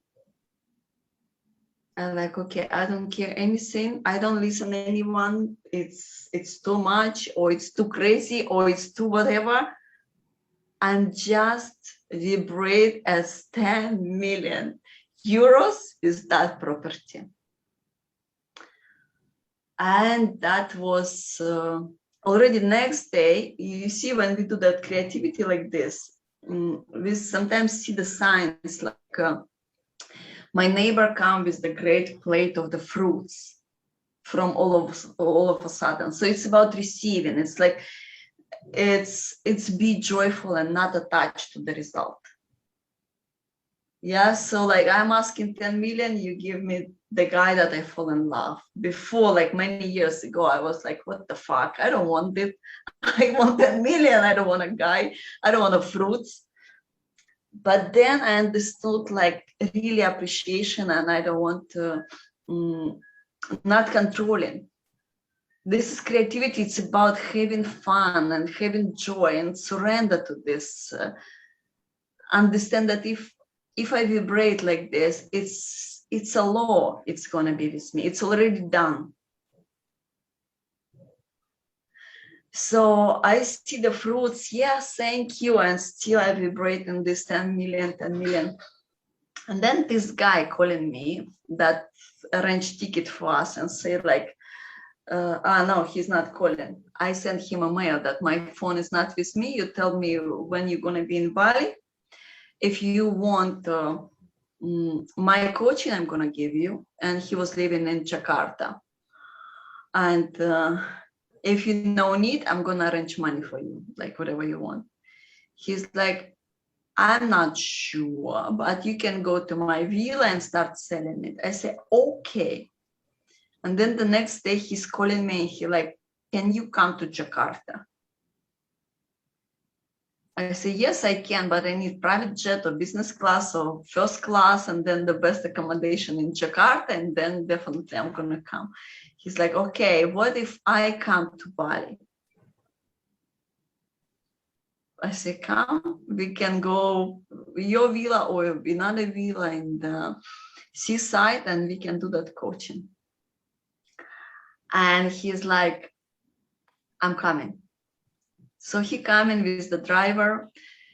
I'm like, okay, I don't care anything. I don't listen to anyone. It's too much, or it's too crazy, or it's too whatever. And just vibrate as 10 million euros is that property. And that was already next day. You see, when we do that creativity like this, we sometimes see the signs, like my neighbor come with the great plate of the fruits from all of a sudden. So it's about receiving. It's like, it's be joyful and not attached to the result. Yeah, so like I'm asking 10 million, you give me the guy that I fall in love. Before, like many years ago, I was like, what the fuck? I don't want it. I want 10 million. I don't want a guy. I don't want a fruits. But then I understood like really appreciation, and I don't want to, not controlling. This is creativity. It's about having fun and having joy and surrender to this. Understand that if I vibrate like this, it's a law. It's gonna be with me. It's already done. So I see the fruits. Yes, thank you. And still I vibrate in this 10 million. And then this guy calling me that arranged ticket for us and say like, no, he's not calling. I sent him a mail that my phone is not with me. You tell me when you're gonna be in Bali. If you want my coaching, I'm gonna give you. And he was living in Jakarta. And if you no need, I'm gonna arrange money for you, like whatever you want. He's like, I'm not sure, but you can go to my villa and start selling it. I say, okay. And then the next day he's calling me. He like, can you come to Jakarta? I say, yes, I can, but I need private jet or business class or first class, and then the best accommodation in Jakarta, and then definitely I'm gonna come. He's like, okay, what if I come to Bali? I say, come, we can go your villa or another villa in the seaside, and we can do that coaching. And he's like, I'm coming. So he came in with the driver.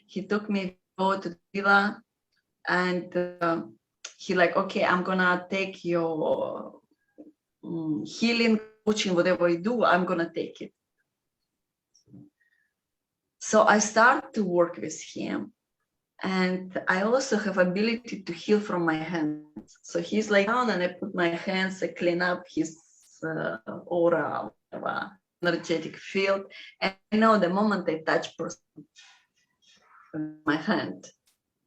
He took me to the villa, and he like, okay, I'm gonna take your healing coaching, whatever you do, I'm gonna take it. So I start to work with him. And I also have ability to heal from my hands. So he's like down and I put my hands, I clean up his aura, whatever, energetic field. And I know the moment I touch person with my hand,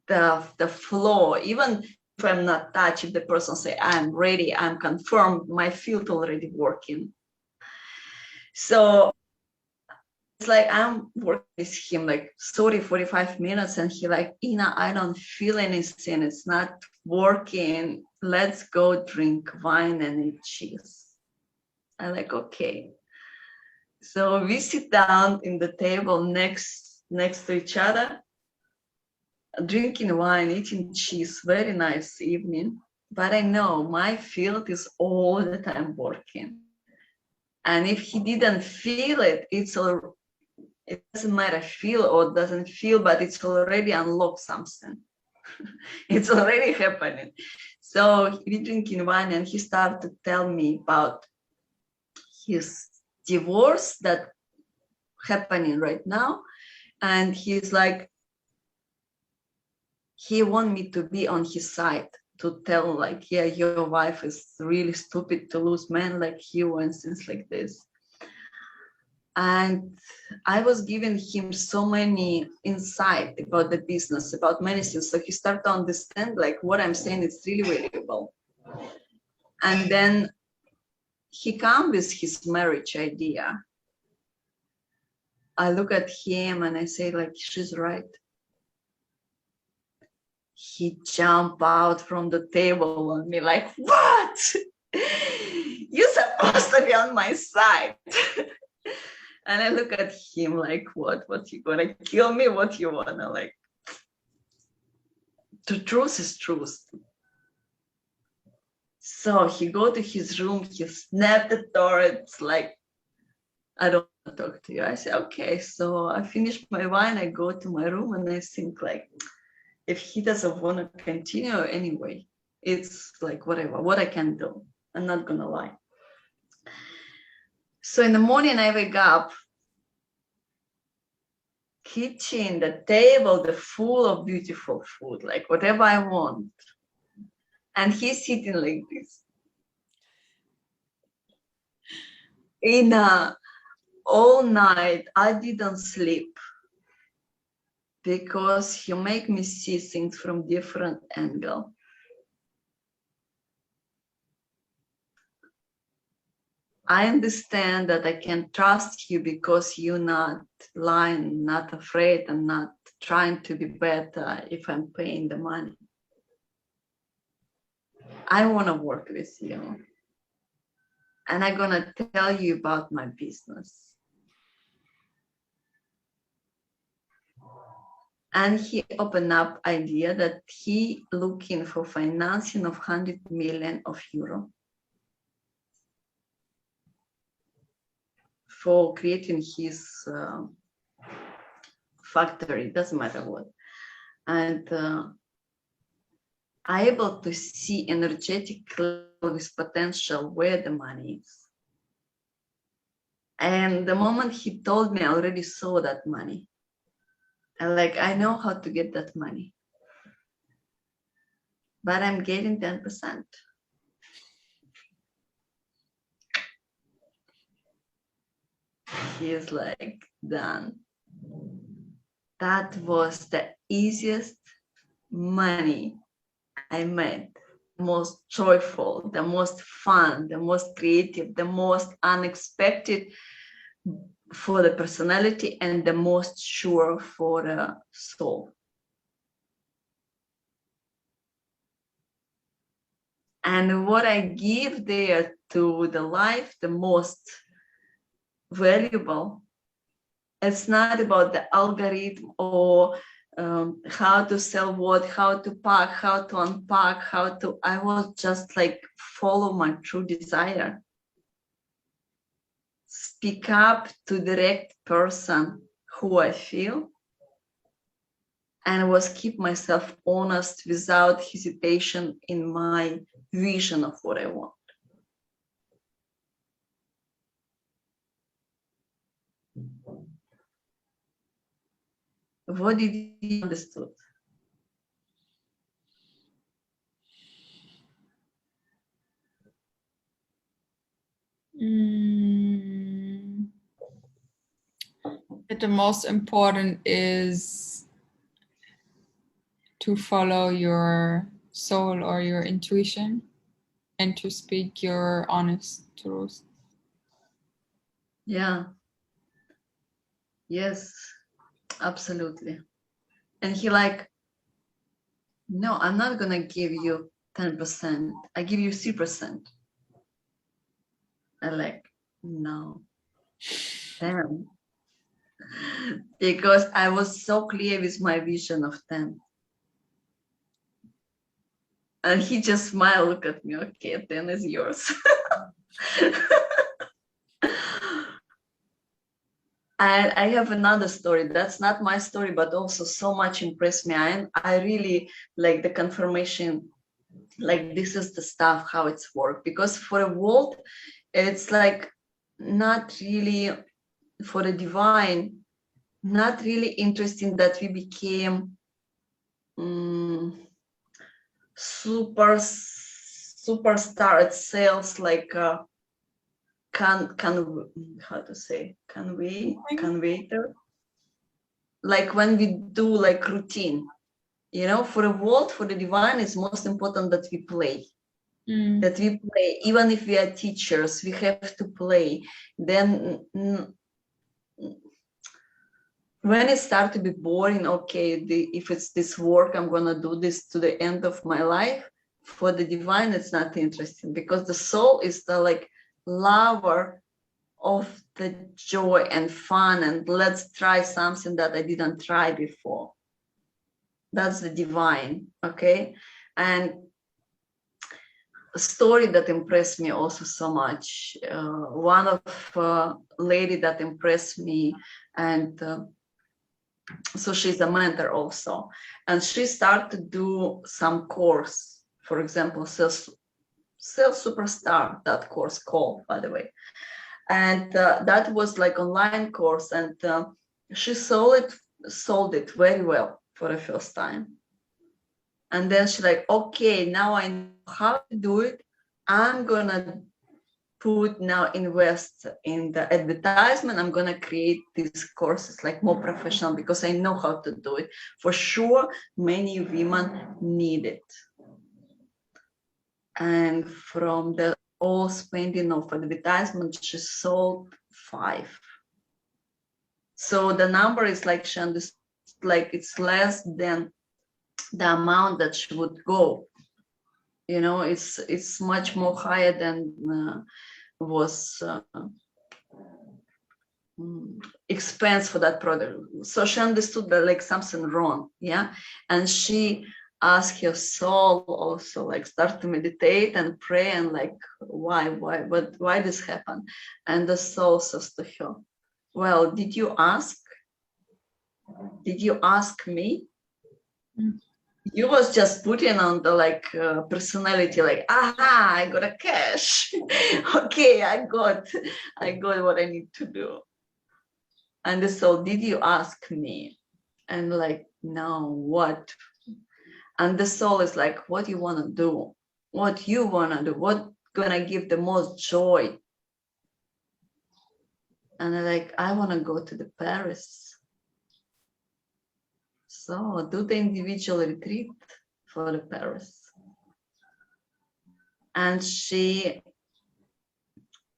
the flow, even if I'm not touched, if the person say, I'm ready, I'm confirmed, my field already working. So it's like I'm working with him like 30, 45 minutes and he like, Ina, I don't feel anything. It's not working. Let's go drink wine and eat cheese. I'm like, okay. So we sit down in the table next to each other, drinking wine, eating cheese, very nice evening. But I know my field is all the time working. And if he didn't feel it, it doesn't matter feel or doesn't feel, but it's already unlocked something. It's already happening. So we drinking wine and he started to tell me about his divorce that happening right now. And he's like, he want me to be on his side, to tell like, yeah, your wife is really stupid to lose men like you and things like this. And I was giving him so many insight about the business, about many things. So he started to understand like what I'm saying is really valuable. And then he come with his marriage idea. I look at him and I say like, she's right. He jumped out from the table on me like, what? You're supposed to be on my side. And I look at him like, what you gonna kill me? What you wanna like? The truth is truth. So he go to his room, he snapped the door. It's like, I don't want to talk to you. I say, okay. So I finish my wine, I go to my room and I think like, if he doesn't want to continue anyway, it's like whatever, what I can do. I'm not gonna lie. So in the morning I wake up, kitchen, the table, the full of beautiful food, like whatever I want. And he's sitting like this. All night I didn't sleep because he make me see things from different angle. I understand that I can trust you because you're not lying, not afraid, and not trying to be better if I'm paying the money. I want to work with you. And I'm going to tell you about my business. And he opened up idea that he looking for financing of 100 million of euro for creating his factory, doesn't matter what. And I'm able to see energetically with potential where the money is. And the moment he told me, I already saw that money. And like, I know how to get that money. But I'm getting 10%. He is like, done. That was the easiest money I made. The most joyful, the most fun, the most creative, the most unexpected for the personality, and the most sure for the soul. And what I give there to the life, the most valuable, it's not about the algorithm or how to sell what, how to pack, how to unpack, I was just like follow my true desire. Speak up to direct person who I feel, and was keep myself honest without hesitation in my vision of what I want. What did you understood? That the most important is to follow your soul or your intuition and to speak your honest truth. Yeah. Yes, absolutely. And he like, no, I'm not gonna give you 10%. I give you 3%. I like, no, 10. Because I was so clear with my vision of 10. And he just smiled, look at me, okay, 10 is yours. And I have another story. That's not my story, but also so much impressed me. I really like the confirmation, like this is the stuff, how it's worked. Because for a world, it's like not really, for the divine, not really interesting that we became superstar at sales, like how to say, conveyor, like when we do like routine, you know, for a world, for the divine, it's most important that we play. That we play, even if we are teachers, we have to play. Then when it starts to be boring, okay, if it's this work, I'm gonna do this to the end of my life. For the divine, it's not interesting, because the soul is the like lover of the joy and fun, and let's try something that I didn't try before. That's the divine, okay? And a story that impressed me also so much. One of lady that impressed me, and so she's a mentor also, and she started to do some course, for example, sales superstar, that course called, by the way. And that was like online course, and she sold it very well for the first time. And then she's like, okay, now I know how to do it. I'm gonna invest in the advertisement. I'm gonna create these courses like more professional, because I know how to do it. For sure, many women need it. And from the all spending of advertisement, she sold 5. So the number is like, she understood, like it's less than the amount that she would go. You know, it's much more higher than was expense for that product. So she understood that like something wrong, yeah. And she asked her soul also, like start to meditate and pray, and like why this happened? And the soul says to her, well, did you ask me? You was just putting on the like personality, like, aha, I got a cash. Okay, I got what I need to do. And so, did you ask me? And like, no, what? And the soul is like, what you want to do? What you want to do? What gonna give the most joy? And I'm like, I want to go to the Paris. So do the individual retreat for the Paris. And she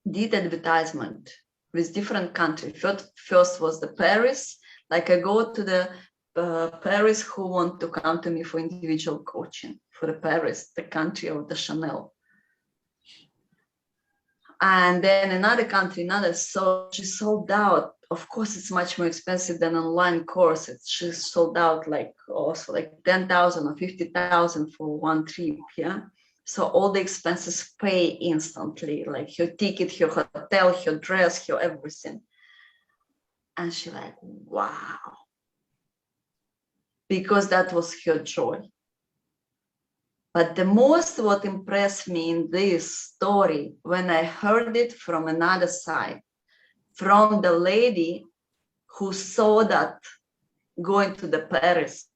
did advertisement with different countries. First was the Paris. Like I go to the Paris who want to come to me for individual coaching for the Paris, the country of the Chanel. And then another country, so she sold out. Of course, it's much more expensive than online course. She sold out like also like 10,000 or 50,000 for one trip, yeah. So all the expenses pay instantly, like her ticket, her hotel, her dress, her everything. And she like, wow, because that was her joy. But the most what impressed me in this story, when I heard it from another side, from the lady who saw that going to the Paris.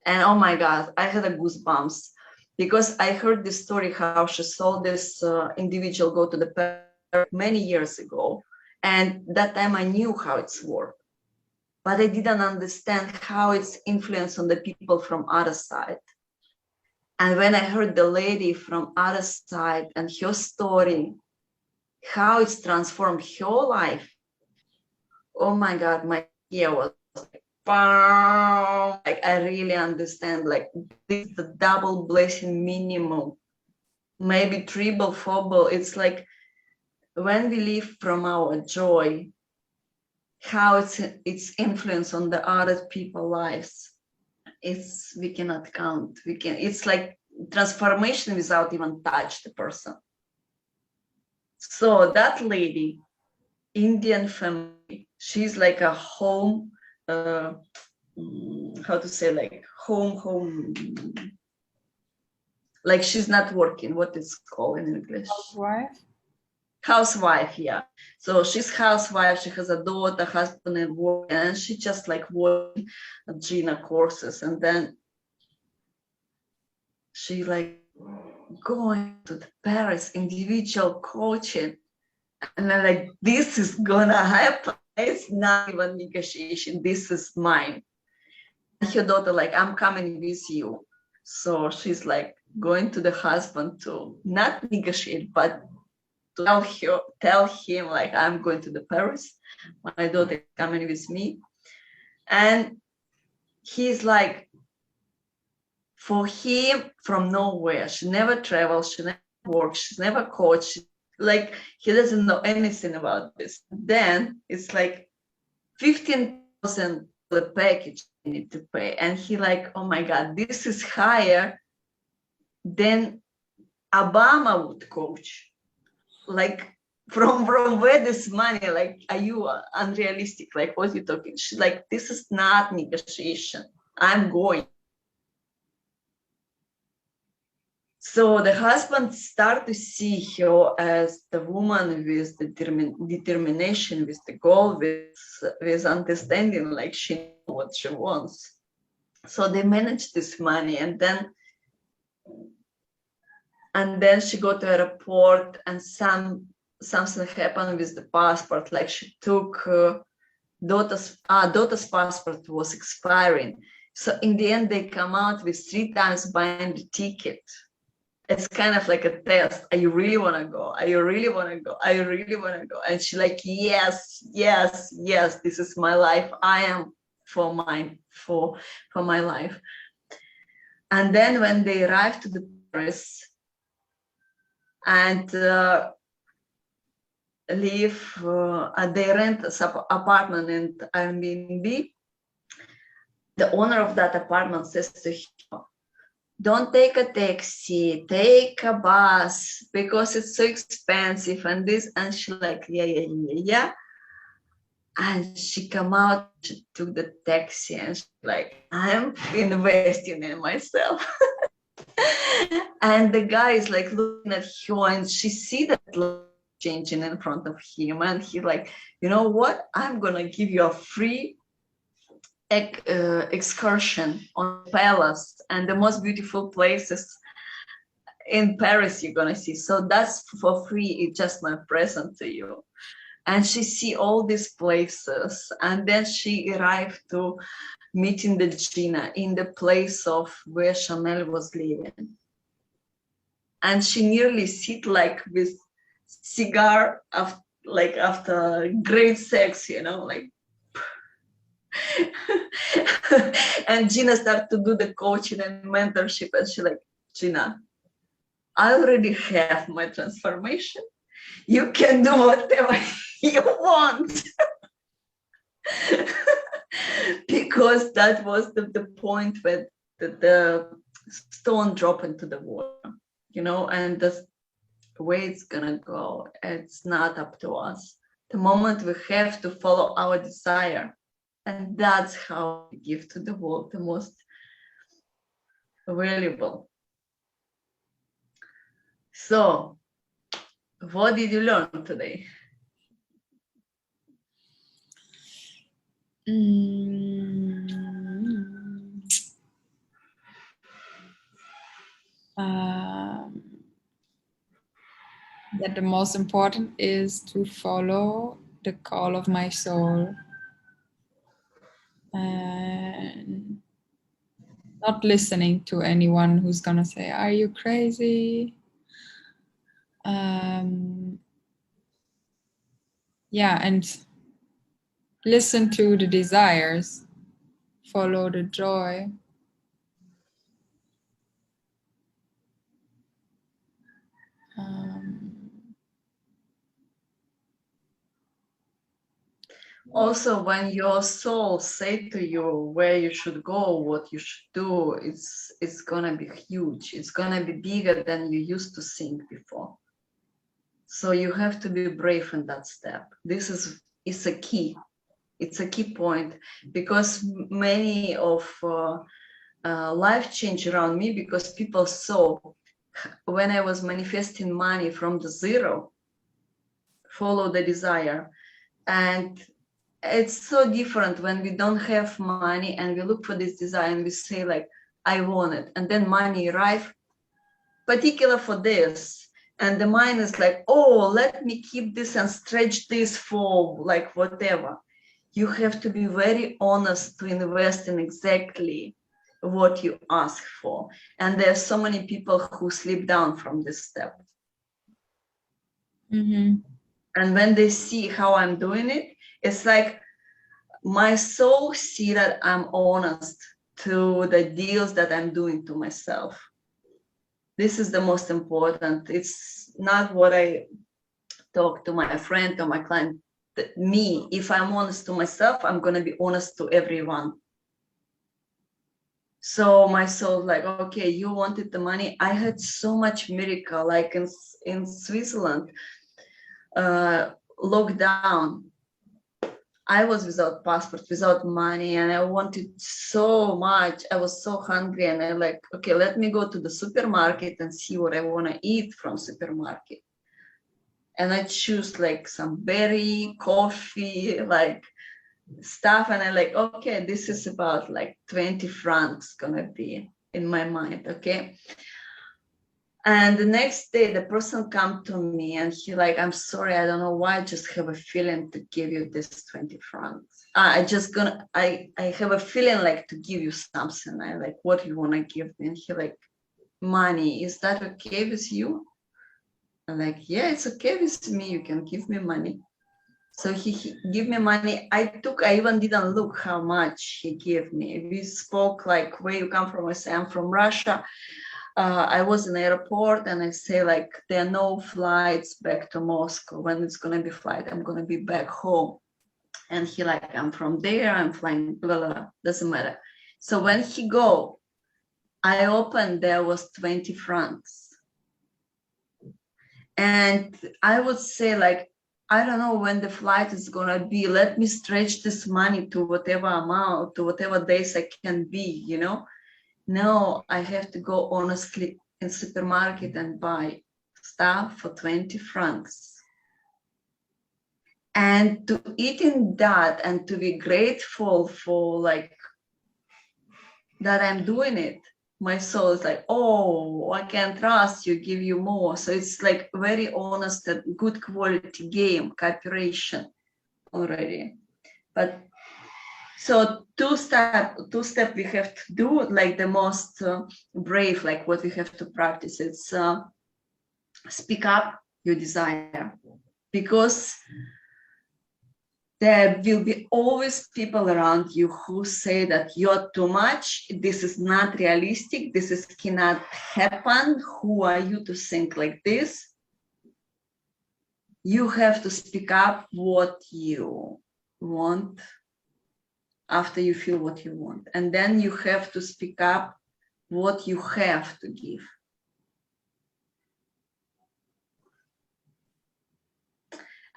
And oh my God, I had a goosebumps because I heard this story how she saw this individual go to the Paris many years ago. And that time I knew how it's worked, but I didn't understand how it's influence on the people from other side. And when I heard the lady from other side and her story, how it's transformed her life, oh my God, my ear was like, "Pow!" Like I really understand, like this is the double blessing minimum, maybe triple, fourble. It's like when we live from our joy, how it's influence on the other people's lives. We cannot count. It's like transformation without even touch the person. So that lady, Indian family, she's like a home, how to say, like home, like she's not working, what is called in English? Housewife, yeah. So she's housewife, she has a daughter, husband, and work, and she just like working Gina courses, and then she like going to the Paris individual coaching, and I'm like, this is gonna happen. It's not even negotiation. This is mine. And her daughter like, I'm coming with you. So she's like going to the husband to not negotiate, but to tell him like, I'm going to the Paris. My daughter is coming with me. And he's like, for him, from nowhere, she never travels, she never works, she's never coached, like he doesn't know anything about this. Then it's like 15,000 the package you need to pay, and he like, oh my God, this is higher than Obama would coach. Like from where this money? Like, are you unrealistic? Like, what are you talking? She's like, this is not negotiation. I'm going. So the husband start to see her as the woman with the determination, with the goal, with understanding, like she knows what she wants. So they manage this money, and then she got to airport, and something happened with the passport. Like she took daughter's passport was expiring. So in the end, they come out with 3 times buying the ticket. It's kind of like a test. Are you really want to go? Are you really want to go? Are you really want to go? And she's like, yes, yes, yes, this is my life. I am for my life. And then when they arrived to the Paris and live, they rent an apartment in Airbnb, the owner of that apartment says to him, don't take a taxi, take a bus because it's so expensive and this. And she like, yeah. And she come out, she took the taxi, and she's like, I'm investing in myself. And the guy is like looking at her, and she see that changing in front of him, and he's like, you know what? I'm gonna give you a free excursion on palace and the most beautiful places in Paris you're gonna see. So that's for free. It's just my present to you. And she see all these places, and then she arrived to meeting the Gina in the place of where Chanel was living. And she nearly sit like with cigar after great sex, like. And Gina started to do the coaching and mentorship, and she like, Gina, I already have my transformation. You can do whatever you want. Because that was the point where the stone dropped into the water, and the way it's gonna go, it's not up to us. The moment we have to follow our desire, and that's how we give to the world the most valuable. So, what did you learn today? that the most important is to follow the call of my soul and not listening to anyone who's gonna say, "Are you crazy?" Yeah, and listen to the desires, follow the joy. Also, when your soul say to you where you should go, what you should do, it's gonna be huge. It's gonna be bigger than you used to think before. So you have to be brave in that step. This is a key. It's a key point, because many of life change around me, because people saw when I was manifesting money from the zero, follow the desire. And it's so different when we don't have money and we look for this desire and we say like, I want it. And then money arrive, particular for this. And the mind is like, oh, let me keep this and stretch this for like whatever. You have to be very honest to invest in exactly what you ask for. And there's so many people who slip down from this step. Mm-hmm. And when they see how I'm doing it, it's like my soul see that I'm honest to the deals that I'm doing to myself. This is the most important. It's not what I talk to my friend or my client. Me, if I'm honest to myself, I'm going to be honest to everyone. So my soul like, okay, you wanted the money. I had so much miracle, like in Switzerland, lockdown. I was without passport, without money, and I wanted so much. I was so hungry, and I like, okay, let me go to the supermarket and see what I want to eat from supermarket. And I choose like some berry, coffee, like stuff, and I like, okay, this is about like 20 francs gonna be in my mind, okay? And the next day, the person come to me and he like, I'm sorry, I don't know why, I just have a feeling to give you this 20 francs. I have a feeling like to give you something. I like, what do you want to give me? And he like, money. Is that okay with you? I'm like, yeah, it's okay with me. You can give me money. So he give me money. I even didn't look how much he gave me. We spoke like, where you come from? I say, I'm from Russia. I was in the airport and I say like, there are no flights back to Moscow. When it's going to be flight, I'm going to be back home. And he like, I'm from there, I'm flying, blah, blah, blah. Doesn't matter. So when he go, I opened, there was 20 francs. And I would say like, I don't know when the flight is going to be. Let me stretch this money to whatever amount, to whatever days I can be, you know? No, I have to go honestly in supermarket and buy stuff for 20 francs. And to eat in that and to be grateful for like that I'm doing it. My soul is like, oh, I can trust you, give you more. So it's like very honest and good quality game, cooperation already. But so two step we have to do, like the most brave, like what we have to practice. It's speak up your desire, because there will be always people around you who say that you're too much, this is not realistic, cannot happen, who are you to think like this? You have to speak up what you want after you feel what you want, and then you have to speak up what you have to give.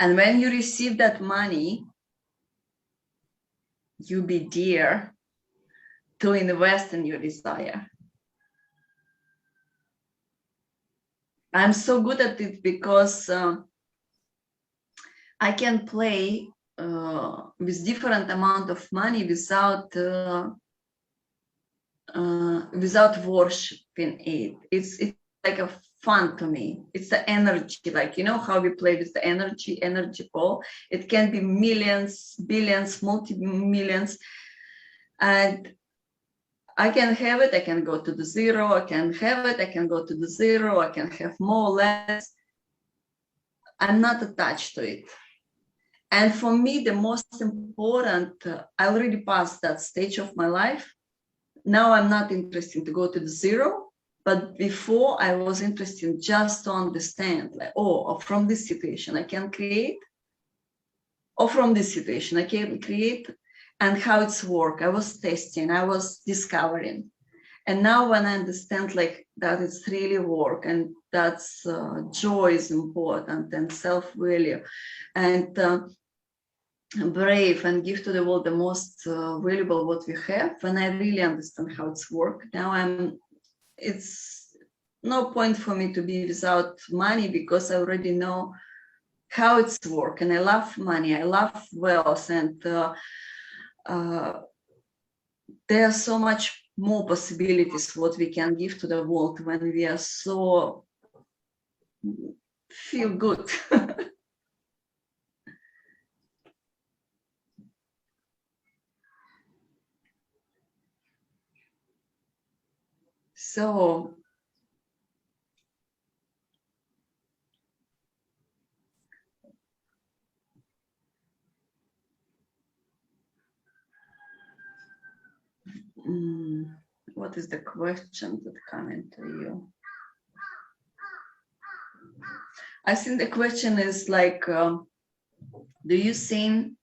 And when you receive that money, you be dare to invest in your desire. I'm so good at it because I can play with different amount of money without worshiping it. It's like a fun to me. It's the energy, like, you know how we play with the energy ball. It can be millions, billions, multi-millions, and I can have it, I can go to the zero, I can have it, I can go to the zero, I can have more, less. I'm not attached to it. And for me, the most important, I already passed that stage of my life. Now I'm not interested to go to the zero, but before I was interested just to understand, like, oh, from this situation I can create, or from this situation I can create, and how it's work. I was testing, I was discovering. And now when I understand like that it's really work, and that's joy is important, and self-value, and brave, and give to the world the most valuable what we have, when I really understand how it's work, now it's no point for me to be without money, because I already know how it's work, and I love money, I love wealth, and there are so much more possibilities what we can give to the world when we are so feel good. So what is the question that coming to you? I think the question is like, do you think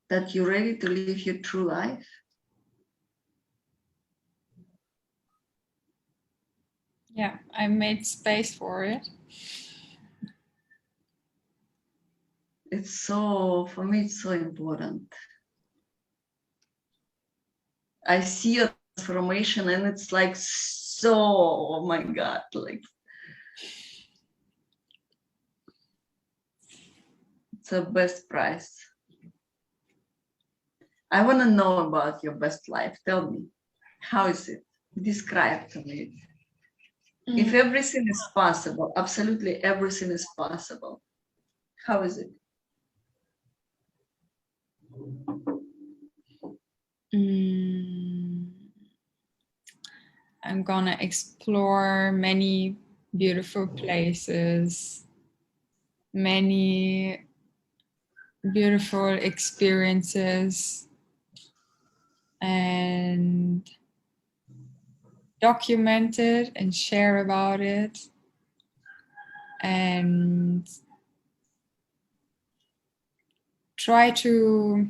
that you're ready to live your true life? Yeah, I made space for it. It's so, for me, it's so important. I see a transformation, and it's like, so, oh my God, like, it's a best price. I want to know about your best life. Tell me, how is it? Describe to me. If everything is possible, absolutely everything is possible, how is it? I'm gonna explore many beautiful places, many beautiful experiences, and document it and share about it, and try to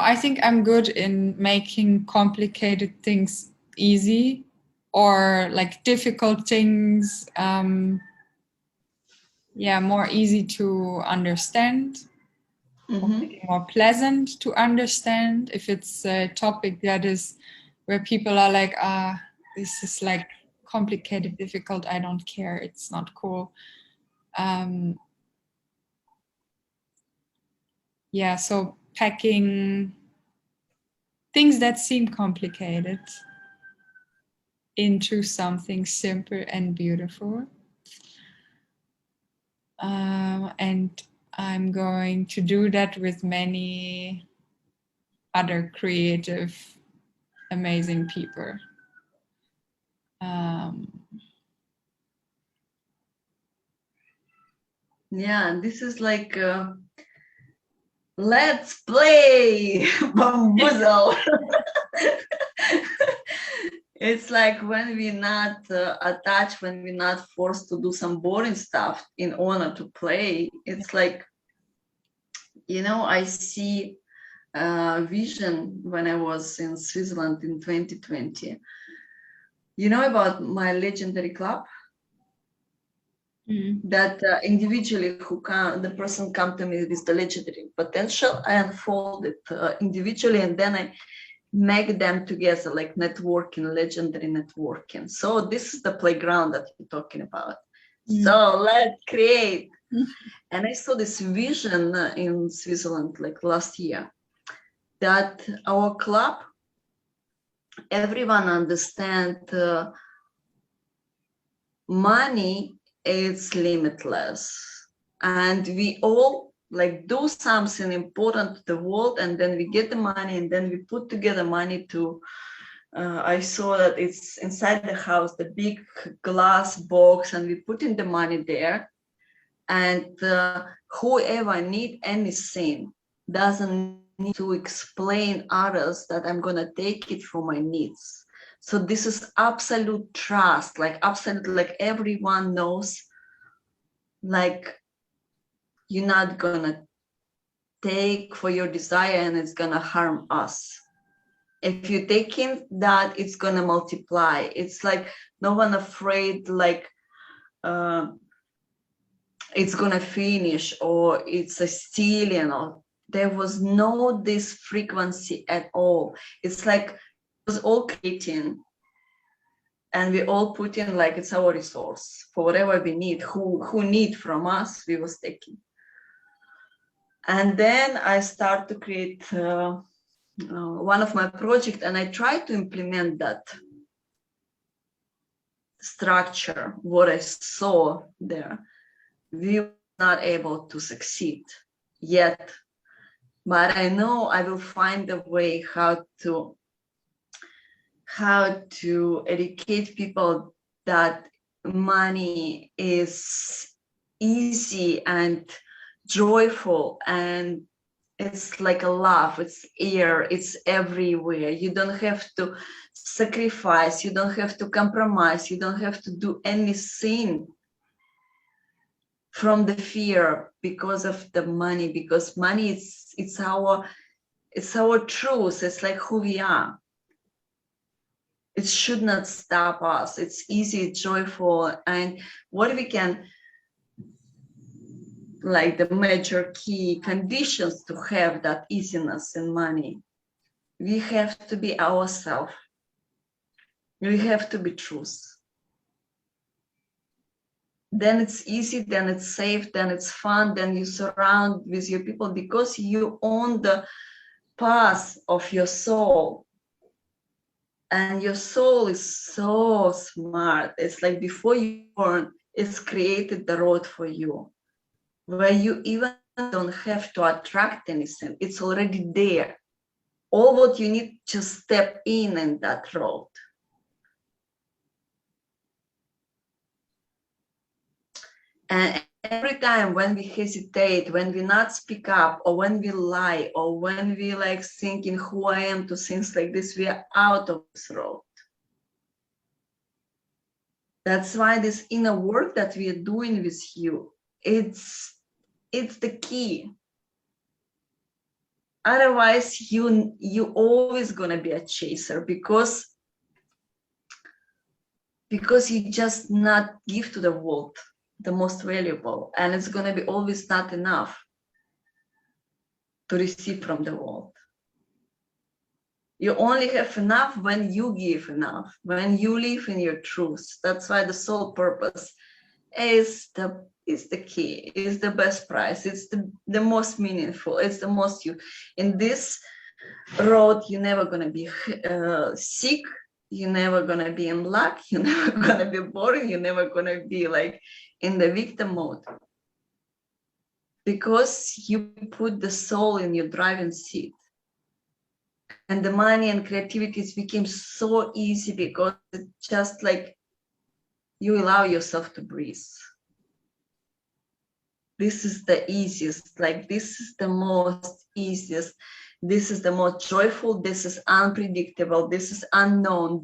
I think I'm good in making complicated things easy, or like difficult things more easy to understand, more pleasant to understand. If it's a topic that is where people are like, this is like complicated, difficult, I don't care, it's not cool. So packing things that seem complicated into something simple and beautiful. And I'm going to do that with many other creative, amazing people. Yeah, this is like, let's play bamboozle. It's like when we're not attached, when we're not forced to do some boring stuff in order to play. It's like, I see a vision when I was in Switzerland in 2020. You know about my legendary club? That individually the person come to me with the legendary potential, I unfold it individually, and then I make them together, like networking, legendary networking. So this is the playground that you're talking about. So let's create. And I saw this vision in Switzerland like last year. that our club, everyone understand money is limitless, and we all like do something important to the world, and then we get the money, and then we put together money to I saw that it's inside the house, the big glass box, and we put in the money there, and whoever need anything doesn't need to explain others that I'm gonna take it for my needs. So this is absolute trust, like absolute, like everyone knows, like you're not gonna take for your desire and it's gonna harm us. If you're taking that, it's gonna multiply. It's like no one afraid like it's gonna finish or it's a stealing, or there was no this frequency at all. It's like it was all creating, and we all put in like it's our resource for whatever we need. Who need from us, we was taking. And then I start to create one of my projects, and I try to implement that structure, what I saw there. We were not able to succeed yet, but I know I will find a way how to educate people that money is easy and joyful, and it's like a love, it's air, it's everywhere. You don't have to sacrifice, you don't have to compromise, you don't have to do anything from the fear because of the money, because money it's our truth, it's like who we are. It should not stop us. It's easy, joyful, and what we can, like the major key conditions to have that easiness in money, we have to be ourselves. We have to be truth. Then it's easy, then it's safe, then it's fun, then you surround with your people because you own the path of your soul. And your soul is so smart. It's like before you born, it's created the road for you, where you even don't have to attract anything. It's already there. All what you need to step in that road. And every time when we hesitate, when we not speak up, or when we lie, or when we like thinking who I am to things like this, we are out of this road. That's why this inner work that we are doing with you, it's the key. Otherwise, you always gonna be a chaser because you just not give to the world the most valuable, and it's gonna be always not enough to receive from the world. You only have enough when you give enough, when you live in your truth. That's why the soul purpose is the key, is the best price. It's the most meaningful. It's the most you. In this road, you're never gonna be sick. You're never gonna be in luck. You're never gonna be boring. You're never gonna be like in the victim mode, because you put the soul in your driving seat. And the money and creativity became so easy because it's just like you allow yourself to breathe. This is the easiest, like this is the most easiest, this is the most joyful, this is unpredictable, this is unknown,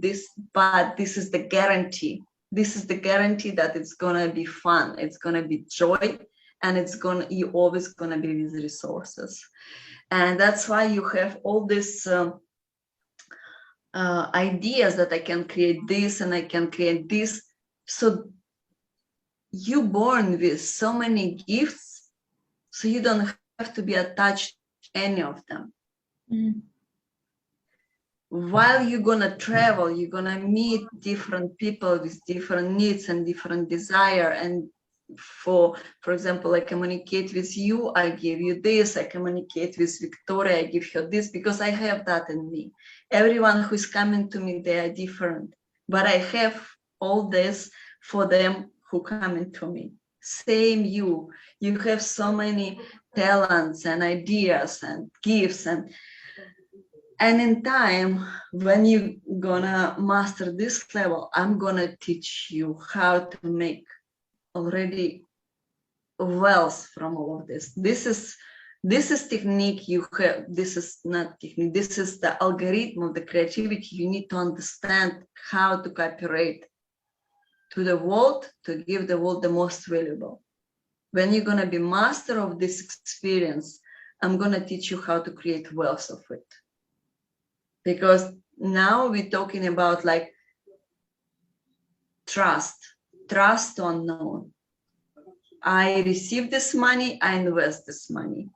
but this is the guarantee. This is the guarantee that it's gonna be fun, it's gonna be joy, and you're always gonna be with resources. And that's why you have all these ideas that I can create this and I can create this. So you born with so many gifts, so you don't have to be attached to any of them. While you're gonna travel, you're gonna meet different people with different needs and different desire, and for example, I communicate with you, I give you this, I communicate with Victoria, I give her this, because I have that in me. Everyone who is coming to me, they are different, but I have all this for them who coming to me. Same you have so many talents and ideas and gifts, and in time, when you gonna master this level, I'm gonna teach you how to make already wealth from all of this. This is technique you have. This is not technique. This is the algorithm of the creativity. You need to understand how to cooperate to the world to give the world the most valuable. When you're gonna be master of this experience, I'm gonna teach you how to create wealth of it. Because now we're talking about like trust to unknown. I receive this money, I invest this money.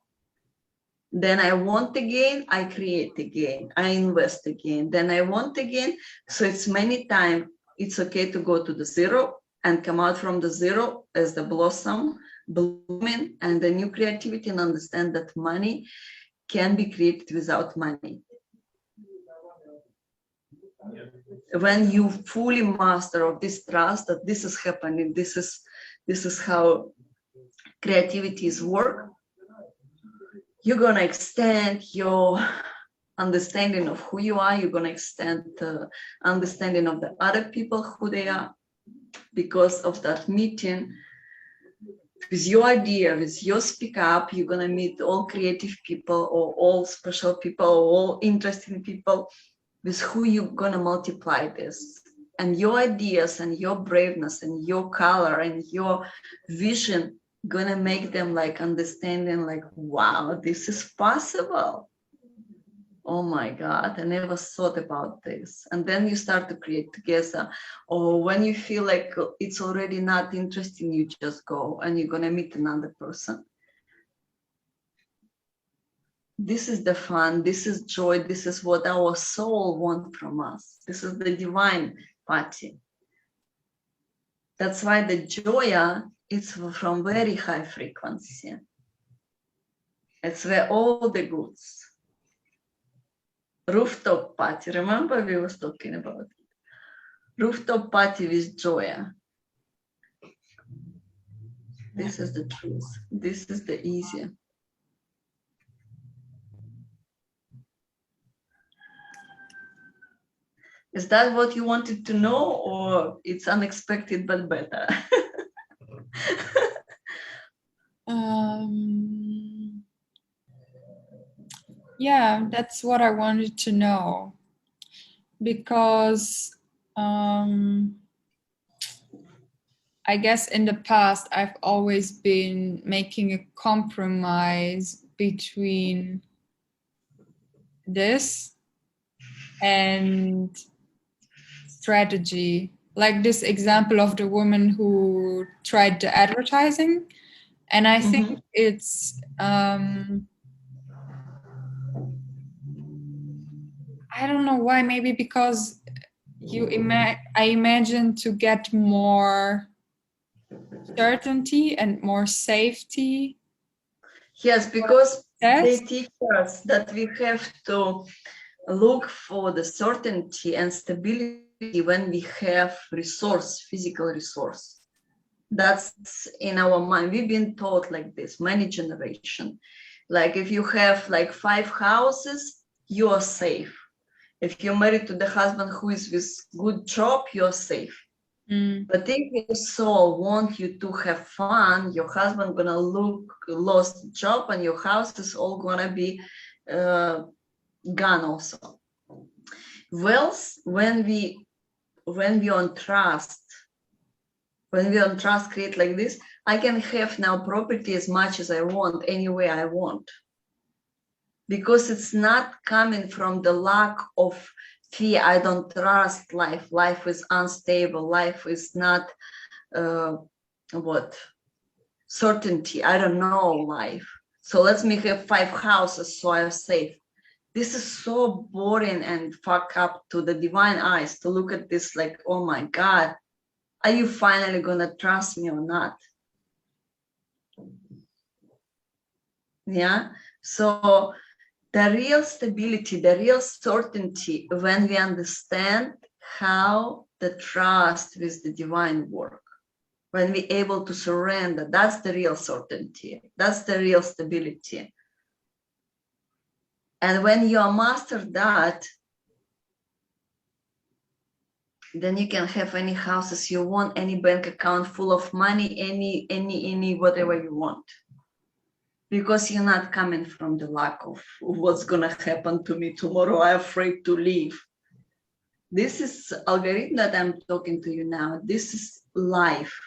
Then I want again, I create again, I invest again, then I want again. So it's many times, it's okay to go to the zero and come out from the zero as the blossom, blooming, and the new creativity, and understand that money can be created without money. When you fully master of this trust that this is happening, this is how creativity is work, you're gonna extend your understanding of who you are. You're gonna extend the understanding of the other people who they are, because of that meeting with your idea, with your speak up. You're gonna meet all creative people, or all special people, or all interesting people with who you're gonna multiply this. And your ideas and your braveness and your color and your vision gonna make them like understanding like, wow, this is possible. Oh my God, I never thought about this. And then you start to create together. Or when you feel like it's already not interesting, you just go and you're gonna meet another person. This is the fun, this is joy, this is what our soul wants from us. This is the divine party. That's why the joy is from very high frequency. It's where all the goods. Rooftop party, remember we was talking about it? Rooftop party with joy. This is the truth. This is the easy. Is that what you wanted to know, or it's unexpected but better? Yeah, that's what I wanted to know, because I guess in the past I've always been making a compromise between this and strategy. Like this example of the woman who tried the advertising. And I think it's I don't know why, maybe because I imagine to get more certainty and more safety. Yes, because they teach us that we have to look for the certainty and stability when we have resource, physical resource. That's in our mind. We've been taught like this, many generations. Like if you have like 5 houses, you are safe. If you're married to the husband who is with good job, you're safe. But if your soul wants you to have fun, your husband gonna lost job, and your house is all gonna be gone also. Wealth, when we on trust, create like this, I can have now property as much as I want, any way I want. Because it's not coming from the lack of fear. I don't trust life. Life is unstable. Life is not certainty. I don't know life. So let me have 5 houses so I'm safe. This is so boring and fuck up to the divine eyes to look at this like, oh my God, are you finally gonna trust me or not? Yeah. So the real stability, the real certainty, when we understand how the trust with the divine work, when we're able to surrender, that's the real certainty. That's the real stability. And when you master that, then you can have any houses you want, any bank account full of money, any whatever you want. Because you're not coming from the lack of what's gonna happen to me tomorrow. I'm afraid to leave. This is algorithm that I'm talking to you now. This is life.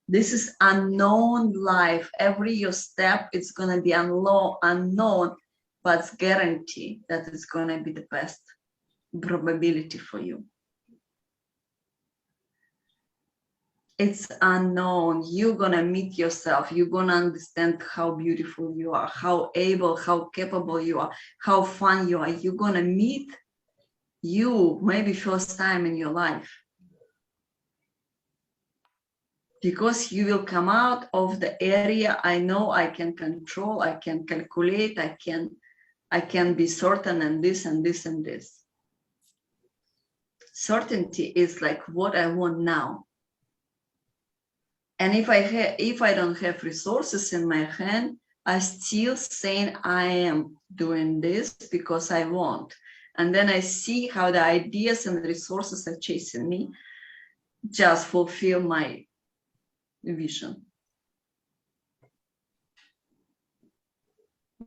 This is unknown life. Every your step, it's gonna be unknown, but it's guaranteed that it's gonna be the best probability for you. It's unknown. You're gonna meet yourself. You're gonna understand how beautiful you are, how able, how capable you are, how fun you are. You're gonna meet you maybe first time in your life, because you will come out of the area. I know I can control, I can calculate, I can be certain, and this and this and this. Certainty is like what I want now. And if I don't have resources in my hand, I still saying I am doing this because I want. And then I see how the ideas and the resources are chasing me, just fulfill my vision.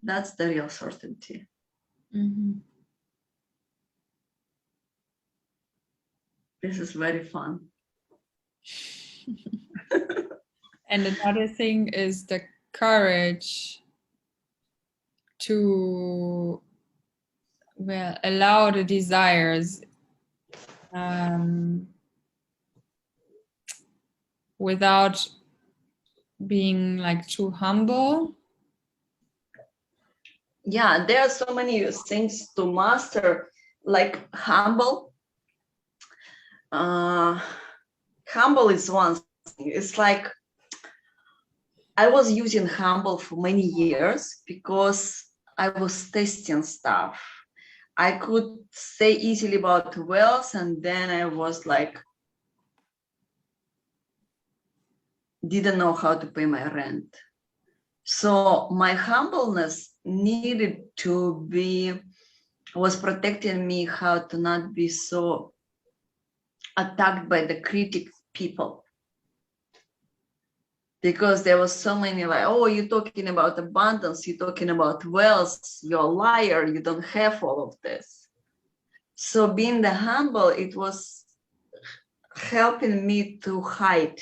That's the real certainty. Mm-hmm. This is very fun. And another thing is the courage to, well, allow the desires without being like too humble. Yeah, there are so many things to master, like humble. Humble is one thing. It's like I was using humble for many years because I was testing stuff. I could say easily about wealth, and then I was like, didn't know how to pay my rent. So my humbleness needed to be, was protecting me how to not be so attacked by the critic people. Because there was so many like, oh, you're talking about abundance, you're talking about wealth, you're a liar, you don't have all of this. So being the humble, it was helping me to hide,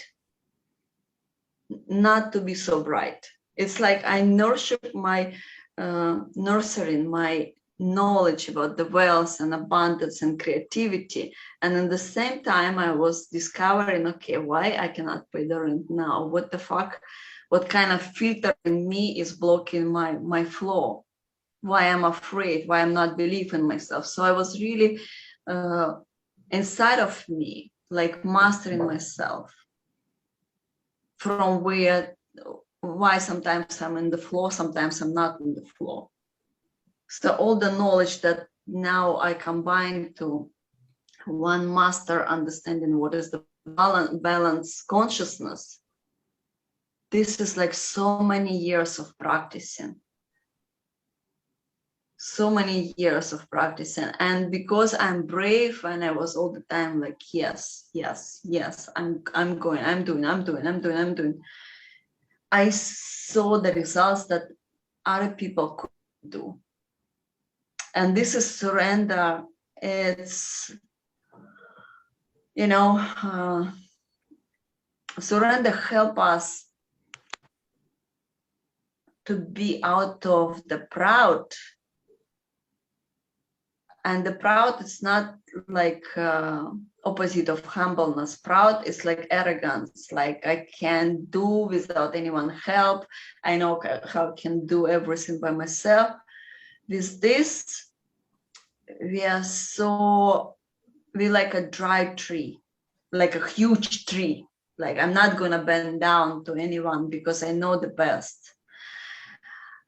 not to be so bright. It's like I nurtured my nurturing my knowledge about the wealth and abundance and creativity, and at the same time I was discovering, okay, why I cannot pay the rent now? What the fuck? What kind of filter in me is blocking my flow? Why I'm afraid? Why I'm not believing in myself? So I was really inside of me, like mastering myself, from why sometimes I'm in the flow, sometimes I'm not in the flow. So all the knowledge that now I combine to one master understanding what is the balance consciousness. This is like so many years of practicing. So many years of practicing. And because I'm brave, and I was all the time like, yes, yes, yes, I'm going, I'm doing. I saw the results that other people could do. And this is surrender. It's, surrender help us to be out of the proud. And the proud is not like opposite of humbleness. Proud is like arrogance, like I can do without anyone help. I know how I can do everything by myself. With this, we're like a dry tree, like a huge tree. Like I'm not gonna bend down to anyone because I know the best.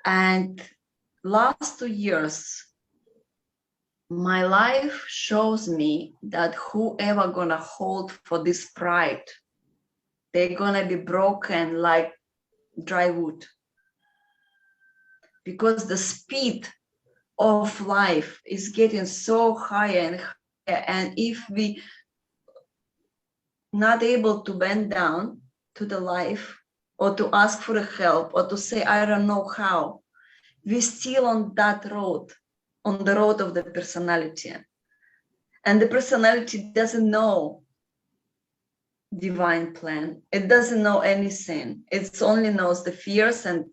And last 2 years, my life shows me that whoever gonna hold for this pride, they're gonna be broken like dry wood. Because the speed of life is getting so higher and higher, and if we not able to bend down to the life or to ask for help or to say I don't know how, we're still on that road, on the road of the personality, and the personality doesn't know divine plan. It doesn't know anything. It only knows the fears and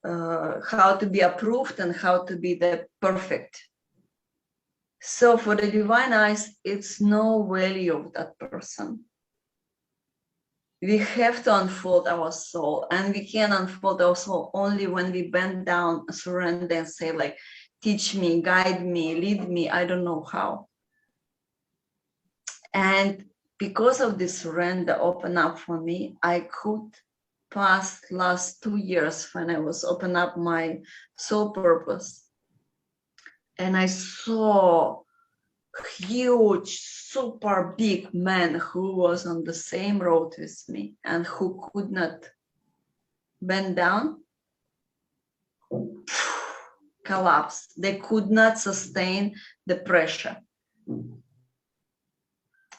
how to be approved and how to be the perfect. So for the divine eyes, it's no value of that person. We have to unfold our soul, and we can unfold our soul only when we bend down, surrender, and say like, teach me, guide me, lead me, I don't know how. And because of this surrender open up for me, I could pass last 2 years when I was open up my soul purpose. And I saw huge, super big man who was on the same road with me and who could not bend down, collapse. They could not sustain the pressure.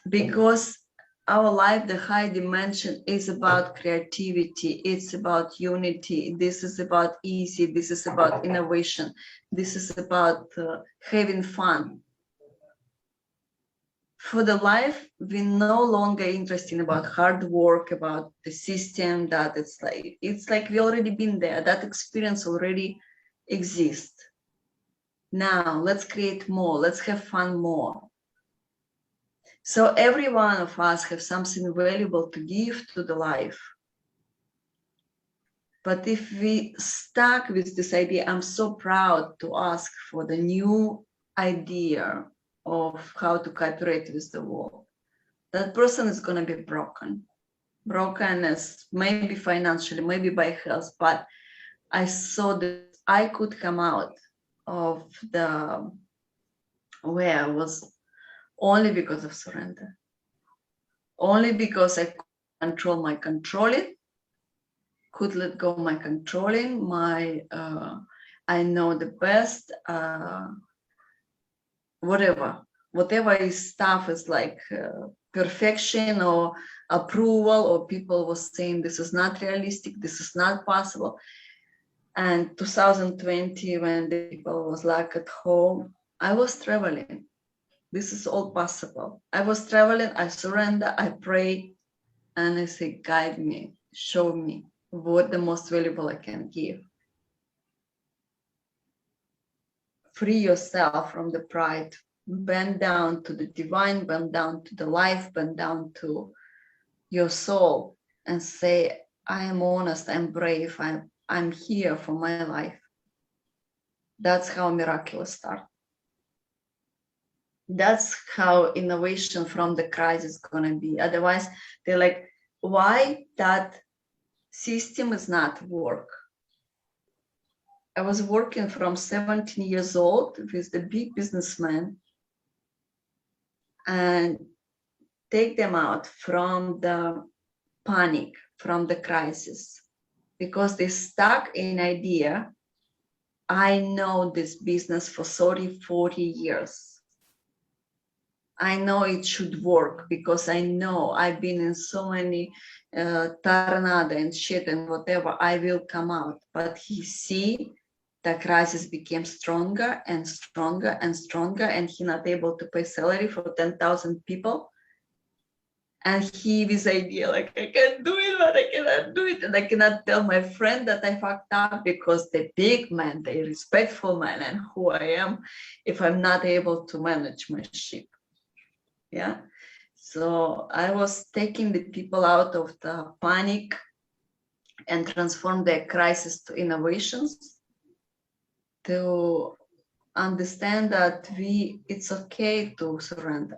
Because our life, the high dimension, is about creativity, it's about unity, this is about easy, this is about innovation, this is about having fun. For the life, we're no longer interested about hard work, about the system, that it's like we already been there, that experience already exists. Now let's create more, let's have fun more. So every one of us have something valuable to give to the life. But if we stuck with this idea, I'm so proud to ask for the new idea of how to cooperate with the world, that person is going to be broken as maybe financially, maybe by health, but I saw that I could come out of the where I was only because of surrender, only because I could control my controlling, could let go my controlling, my I know the best, whatever is stuff is like perfection or approval, or people was saying this is not realistic, this is not possible. And 2020, when the people was like at home, I was traveling. This is all possible. I was traveling, I surrender, I pray, and I say, guide me, show me what the most valuable I can give. Free yourself from the pride, bend down to the divine, bend down to the life, bend down to your soul, and say, I am honest, I'm brave, I'm here for my life. That's how miracles start. That's how innovation from the crisis is gonna be. Otherwise, they're like, why that system is not work? I was working from 17 years old with the big businessman and take them out from the panic, from the crisis, because they stuck in idea. I know this business for 30, 40 years. I know it should work because I know I've been in so many tornado and shit and whatever, I will come out. But he see the crisis became stronger and stronger and stronger, and he not able to pay salary for 10,000 people. And he this idea like, I can do it, but I cannot do it. And I cannot tell my friend that I fucked up, because the big man, the respectful man, and who I am, if I'm not able to manage my ship. Yeah. So I was taking the people out of the panic and transform their crisis to innovations, to understand that it's okay to surrender.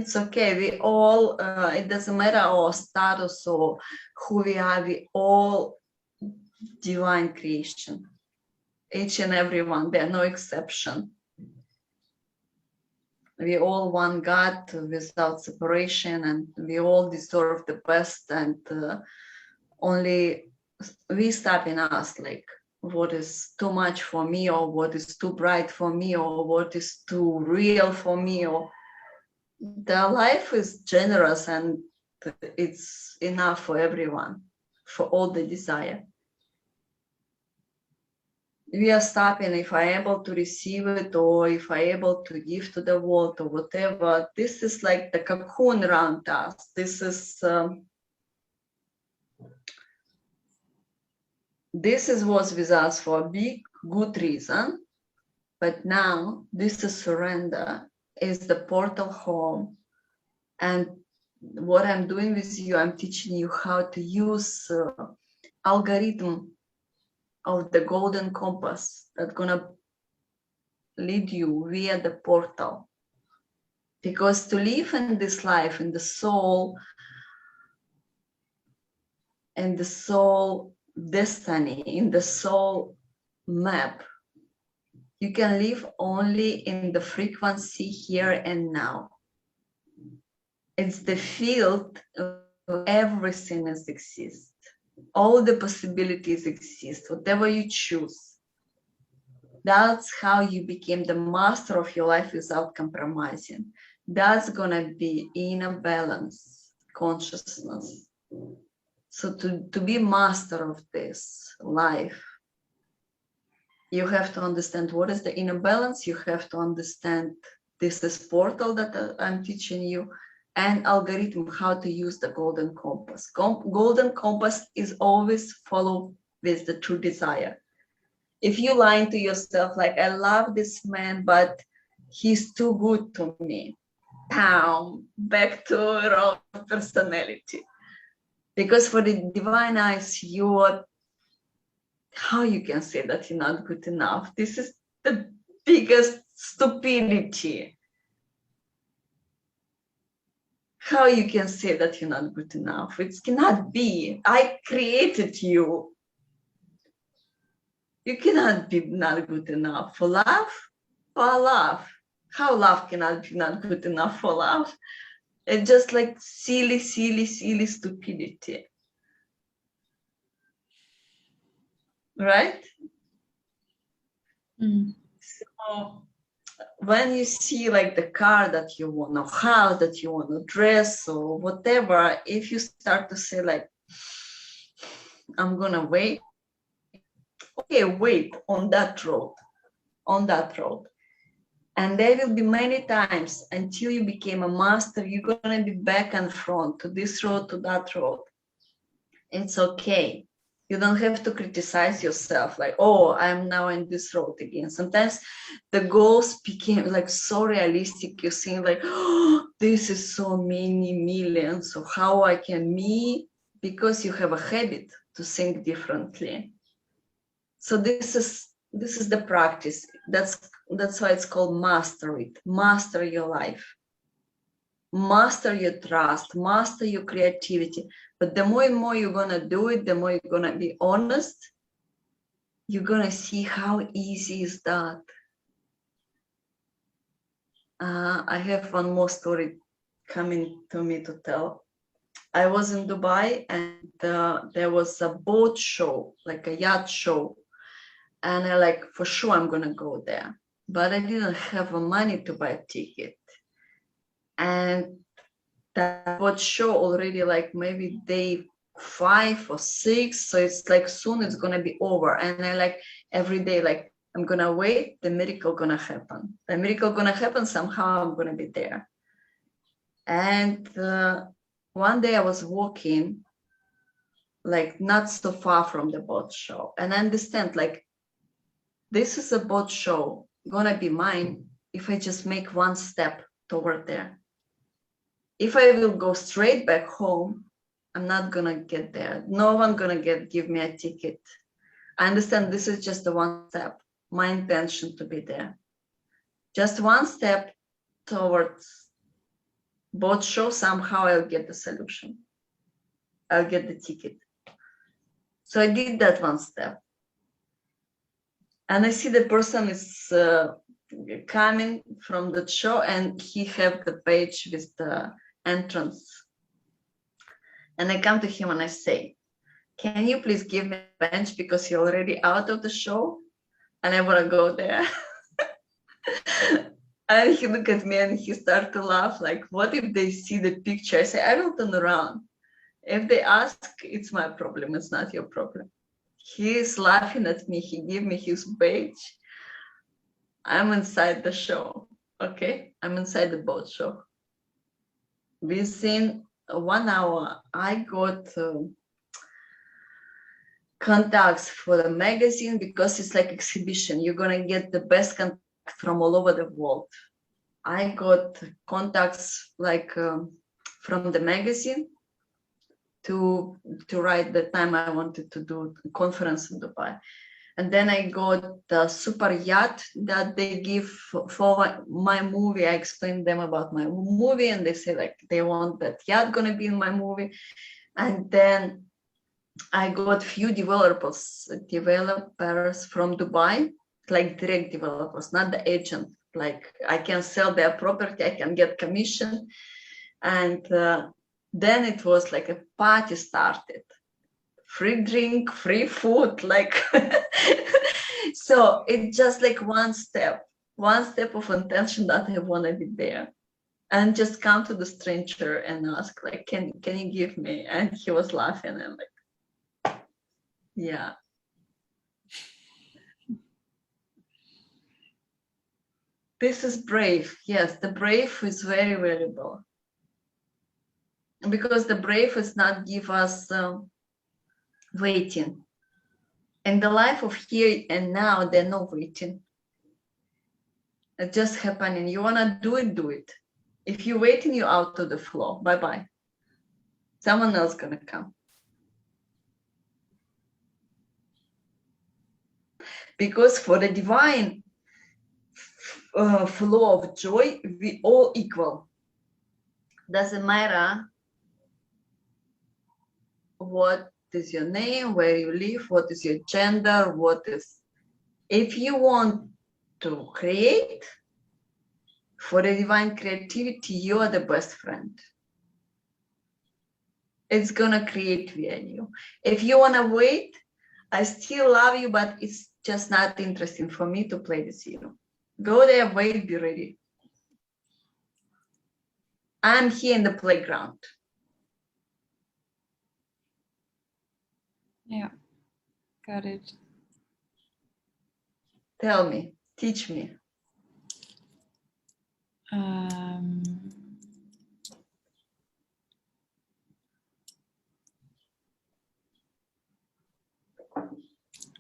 It's okay. We all, it doesn't matter our status or who we are, we all divine creation. Each and every one, there are no exception. We all one God without separation, and we all deserve the best, and only we stop in us, like what is too much for me, or what is too bright for me, or what is too real for me, or the life is generous and it's enough for everyone, for all the desire. We are stopping if I'm able to receive it, or if I'm able to give to the world, or whatever. This is like the cocoon around us. This was with us for a big good reason, but now this is surrender, is the portal home. And what I'm doing with you, I'm teaching you how to use algorithm of the golden compass that's gonna lead you via the portal. Because to live in this life, in the soul destiny, in the soul map, you can live only in the frequency here and now. It's the field where everything exists. All the possibilities exist, whatever you choose. That's how you became the master of your life without compromising. That's gonna be in a balance consciousness. So to be master of this life, you have to understand what is the inner balance. You have to understand this is portal that I'm teaching you, and algorithm, how to use the golden compass. Golden compass is always follow with the true desire. If you lie to yourself, like, I love this man, but he's too good to me, down, back to wrong personality. Because for the divine eyes, how you can say that you're not good enough? This is the biggest stupidity. How you can say that you're not good enough? It cannot be. I created you. You cannot be not good enough for love. For love. How love cannot be not good enough for love? It's just like silly stupidity. Right? So when you see like the car that you want, or house that you want to dress, or whatever, if you start to say like, I'm gonna wait, okay, wait on that road, and there will be many times until you became a master. You're gonna be back and front to this road, to that road. It's okay. You don't have to criticize yourself like, oh, I'm now in this road again. Sometimes the goals became like so realistic. You're saying like, oh, this is so many millions. So how I can me? Because you have a habit to think differently. So this is the practice. That's why it's called master it. Master your life. Master your trust, master your creativity. But the more and more you're gonna do it, the more you're gonna be honest, you're gonna see how easy is that. I have one more story coming to me to tell. I was in Dubai, and there was a boat show, like a yacht show. And I like, for sure I'm gonna go there. But I didn't have money to buy a ticket. And that boat show already like maybe day 5 or 6, so it's like soon it's gonna be over. And I like every day like, I'm gonna wait, the miracle gonna happen. The miracle gonna happen, somehow I'm gonna be there. And one day I was walking like not so far from the boat show, and I understand like this is a boat show gonna be mine if I just make one step toward there. If I will go straight back home, I'm not gonna get there. No one gonna give me a ticket. I understand this is just the one step. My intention to be there. Just one step towards both show, somehow I'll get the solution. I'll get the ticket. So I did that one step. And I see the person is coming from the show, and he have the page with the entrance. And I come to him and I say, can you please give me a bench because you're already out of the show and I want to go there. And he looked at me and he started to laugh, like, what if they see the picture? I say, I will turn around. If they ask, it's my problem, it's not your problem. He is laughing at me, he gave me his badge. I'm inside the show, okay? I'm inside the boat show. Within 1 hour, I got contacts for the magazine because it's like exhibition. You're gonna get the best contact from all over the world. I got contacts like from the magazine to write the time I wanted to do a conference in Dubai. And then I got the super yacht that they give for my movie. I explained them about my movie and they say like they want that yacht gonna be in my movie. And then I got few developers from Dubai, like direct developers, not the agent. Like I can sell their property, I can get commission. And then it was like a party started. Free drink, free food, like so it's just like one step of intention that I want to be there, and just come to the stranger and ask like, can you give me? And he was laughing and like, yeah. This is brave. Yes, the brave is very valuable, because the brave is not give us waiting. In the life of here and now, there's no waiting. It's just happening. You want to do it, do it. If you're waiting, you're out of the flow. Bye-bye. Someone else gonna come. Because for the divine flow of joy, we all equal. Doesn't matter what is your name, where you live, what is your gender, what is. If you want to create, for the divine creativity, you are the best friend. It's gonna create via you. If you wanna wait, I still love you, but it's just not interesting for me to play with you. Go there, wait, be ready. I'm here in the playground. Yeah, got it. Tell me, teach me.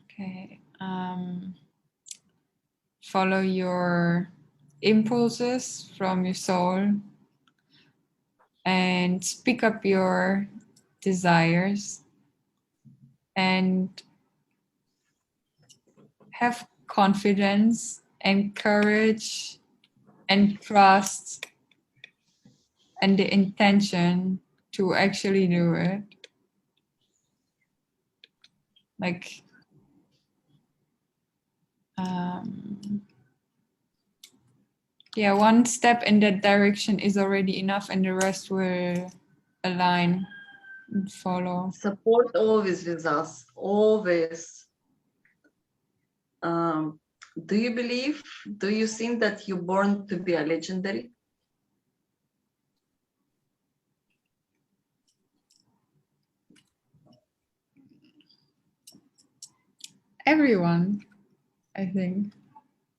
Okay. Follow your impulses from your soul and speak up your desires and have confidence and courage and trust and the intention to actually do it. Like, yeah, one step in that direction is already enough and the rest will align and follow. Support always with us, always. Do you believe, do you think that you're born to be a legendary? Everyone, I think.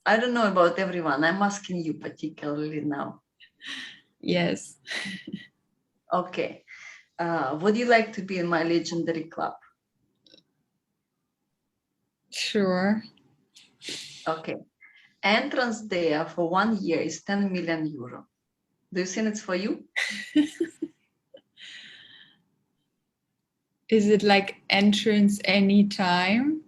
I don't know about everyone. I'm asking you particularly now. Yes. Okay. Would you like to be in my legendary club? Sure. Okay. Entrance there for 1 year is 10 million euro. Do you think it's for you? Is it like entrance anytime?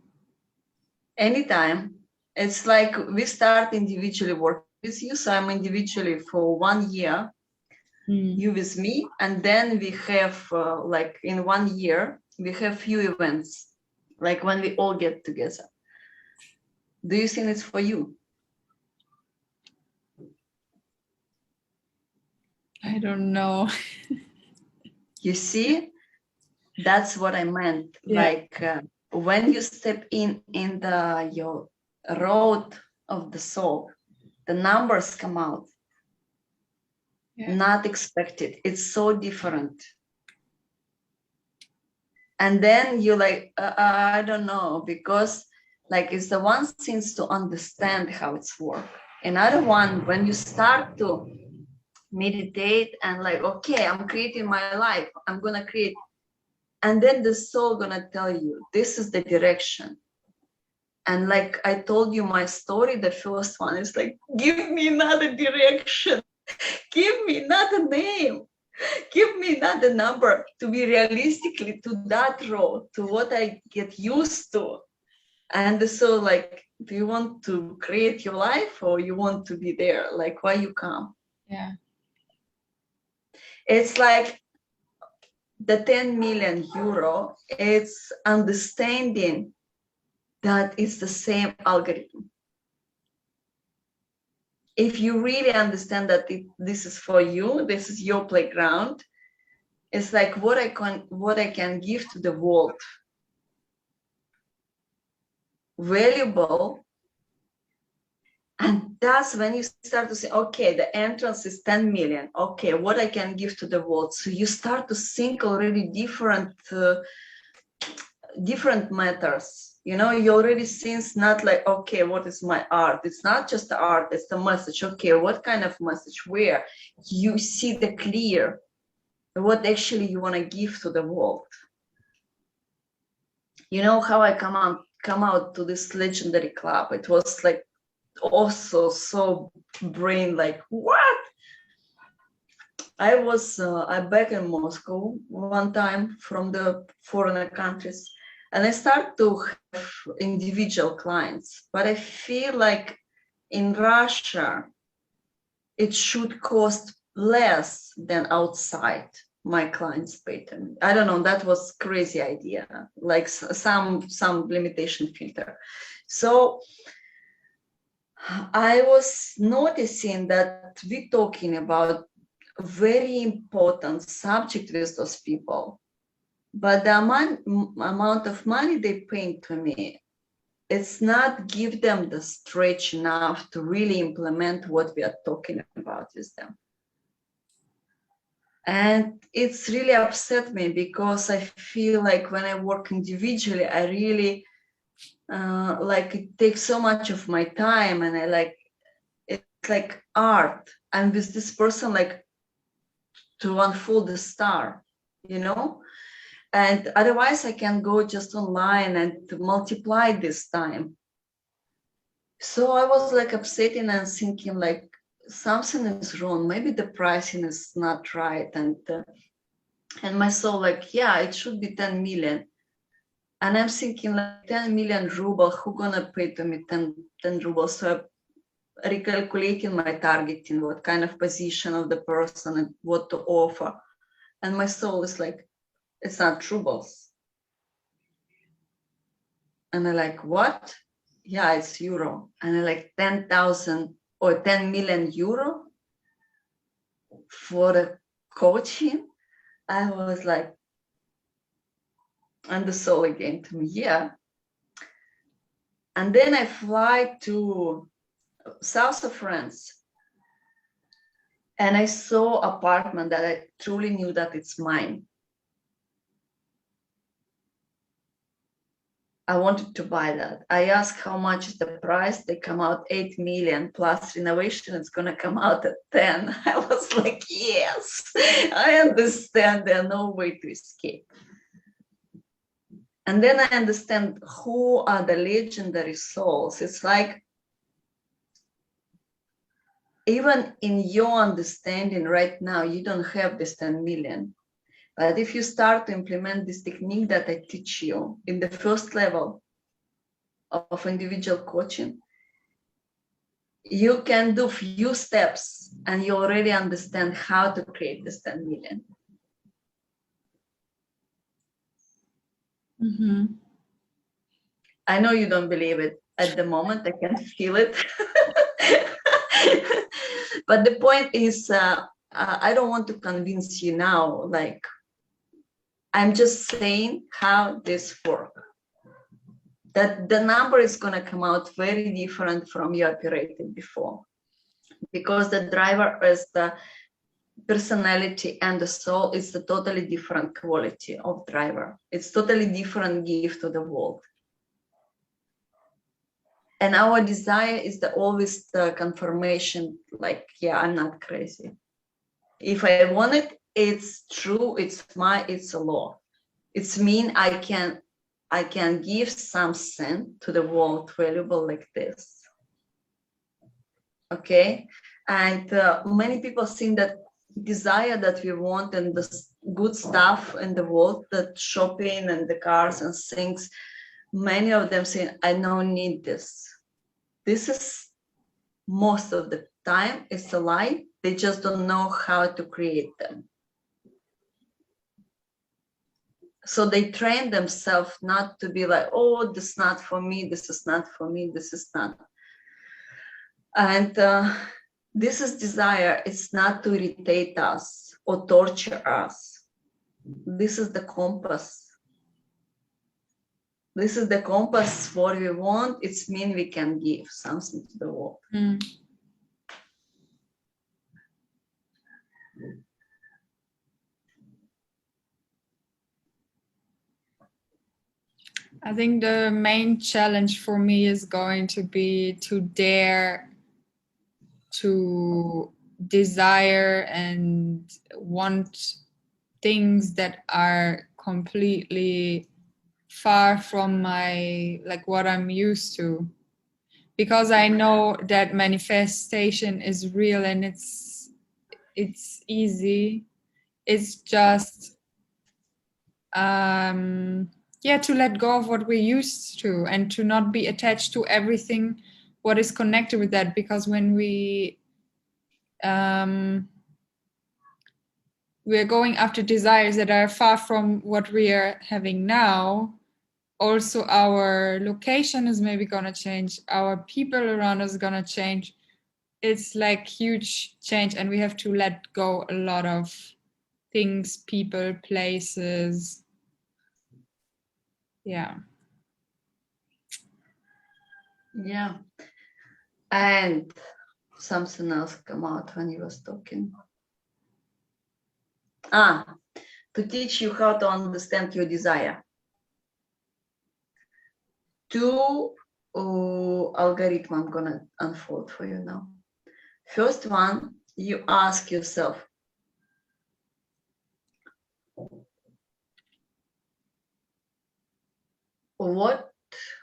Anytime. It's like we start individually working with you. So I'm individually for 1 year. you with me, and then we have like in 1 year, we have few events, like when we all get together. Do you think it's for you? I don't know. You see, that's what I meant. Yeah. Like when you step in the your road of the soul, the numbers come out. Yeah. Not expected. It's so different. And then you like, I don't know, because like it's the one thing to understand how it's work. Another one, when you start to meditate and like, okay, I'm creating my life, I'm gonna create, and then the soul gonna tell you this is the direction. And like I told you my story, the first one is like, give me another direction, give me another name, give me another number to be realistically to that road, to what I get used to. And so like, do you want to create your life or you want to be there? Like, why you come? Yeah. It's like the 10 million euro, it's understanding that it's the same algorithm. If you really understand that this is for you, this is your playground, it's like what I can give to the world. Valuable. And that's when you start to say, okay, the entrance is 10 million. Okay, what I can give to the world. So you start to think already different matters. You know, you already think not like, okay, what is my art? It's not just the art, it's the message. Okay, what kind of message? Where you see the clear, what actually you want to give to the world. You know how I come out to this legendary club? It was like also so brain like, what? I was back in Moscow one time from the foreign countries, and I start to have individual clients, but I feel like in Russia it should cost less than outside. My clients pay to me. I don't know, that was crazy idea, like some limitation filter. So I was noticing that we're talking about very important subject with those people, but the amount of money they pay to me, it's not give them the stretch enough to really implement what we are talking about with them. And it's really upset me because I feel like when I work individually, I really like it takes so much of my time, and I like it's like art. I'm with this person like to unfold the star, you know, and otherwise I can go just online and multiply this time. So I was like upsetting and thinking like something is wrong, maybe the pricing is not right, and my soul like, yeah, it should be 10 million. And I'm thinking like 10 million ruble, who gonna pay to me 10 rubles? So I'm recalculating my targeting, what kind of position of the person and what to offer. And my soul is like, it's not rubles. And I like, what? Yeah, it's euro. And I like 10,000 or 10 million euro for the coaching. I was like, and the soul again to me, yeah. And then I fly to south of France, and I saw an apartment that I truly knew that it's mine. I wanted to buy that. I asked how much is the price. They come out 8 million plus renovation. It's going to come out at 10. I was like, yes, I understand. There's no way to escape. And then I understand who are the legendary souls. It's like, even in your understanding right now, you don't have this 10 million. But if you start to implement this technique that I teach you in the first level of individual coaching, you can do few steps and you already understand how to create this 10 million. Mm-hmm. I know you don't believe it at the moment. I can feel it. But the point is, I don't want to convince you now. Like, I'm just saying how this works. That the number is going to come out very different from you operated before, because the driver is the personality and the soul is a totally different quality of driver. It's totally different gift to the world. And our desire is always the confirmation, like, yeah, I'm not crazy. If I want it, it's true, it's a law. It's mean I can give something to the world valuable like this. Okay? And many people think that desire that we want and the good stuff in the world, that shopping and the cars and things, many of them say, I don't need this. This is most of the time it's a lie. They just don't know how to create them. So they train themselves not to be like, oh, this is not for me, this is not for me, this is not. And this is desire. It's not to irritate us or torture us. This is the compass. This is the compass. What we want, it's mean we can give something to the world. Mm. I think the main challenge for me is going to be to dare to desire and want things that are completely far from my, like, what I'm used to, because I know that manifestation is real and it's easy. It's just to let go of what we're used to and to not be attached to everything what is connected with that, because when we're going after desires that are far from what we are having now, also our location is maybe going to change, our people around us are going to change. It's like huge change, and we have to let go a lot of things, people, places. Yeah. And something else come out when you was talking. To teach you how to understand your desire. 2 algorithms I'm gonna unfold for you now. First one, you ask yourself, what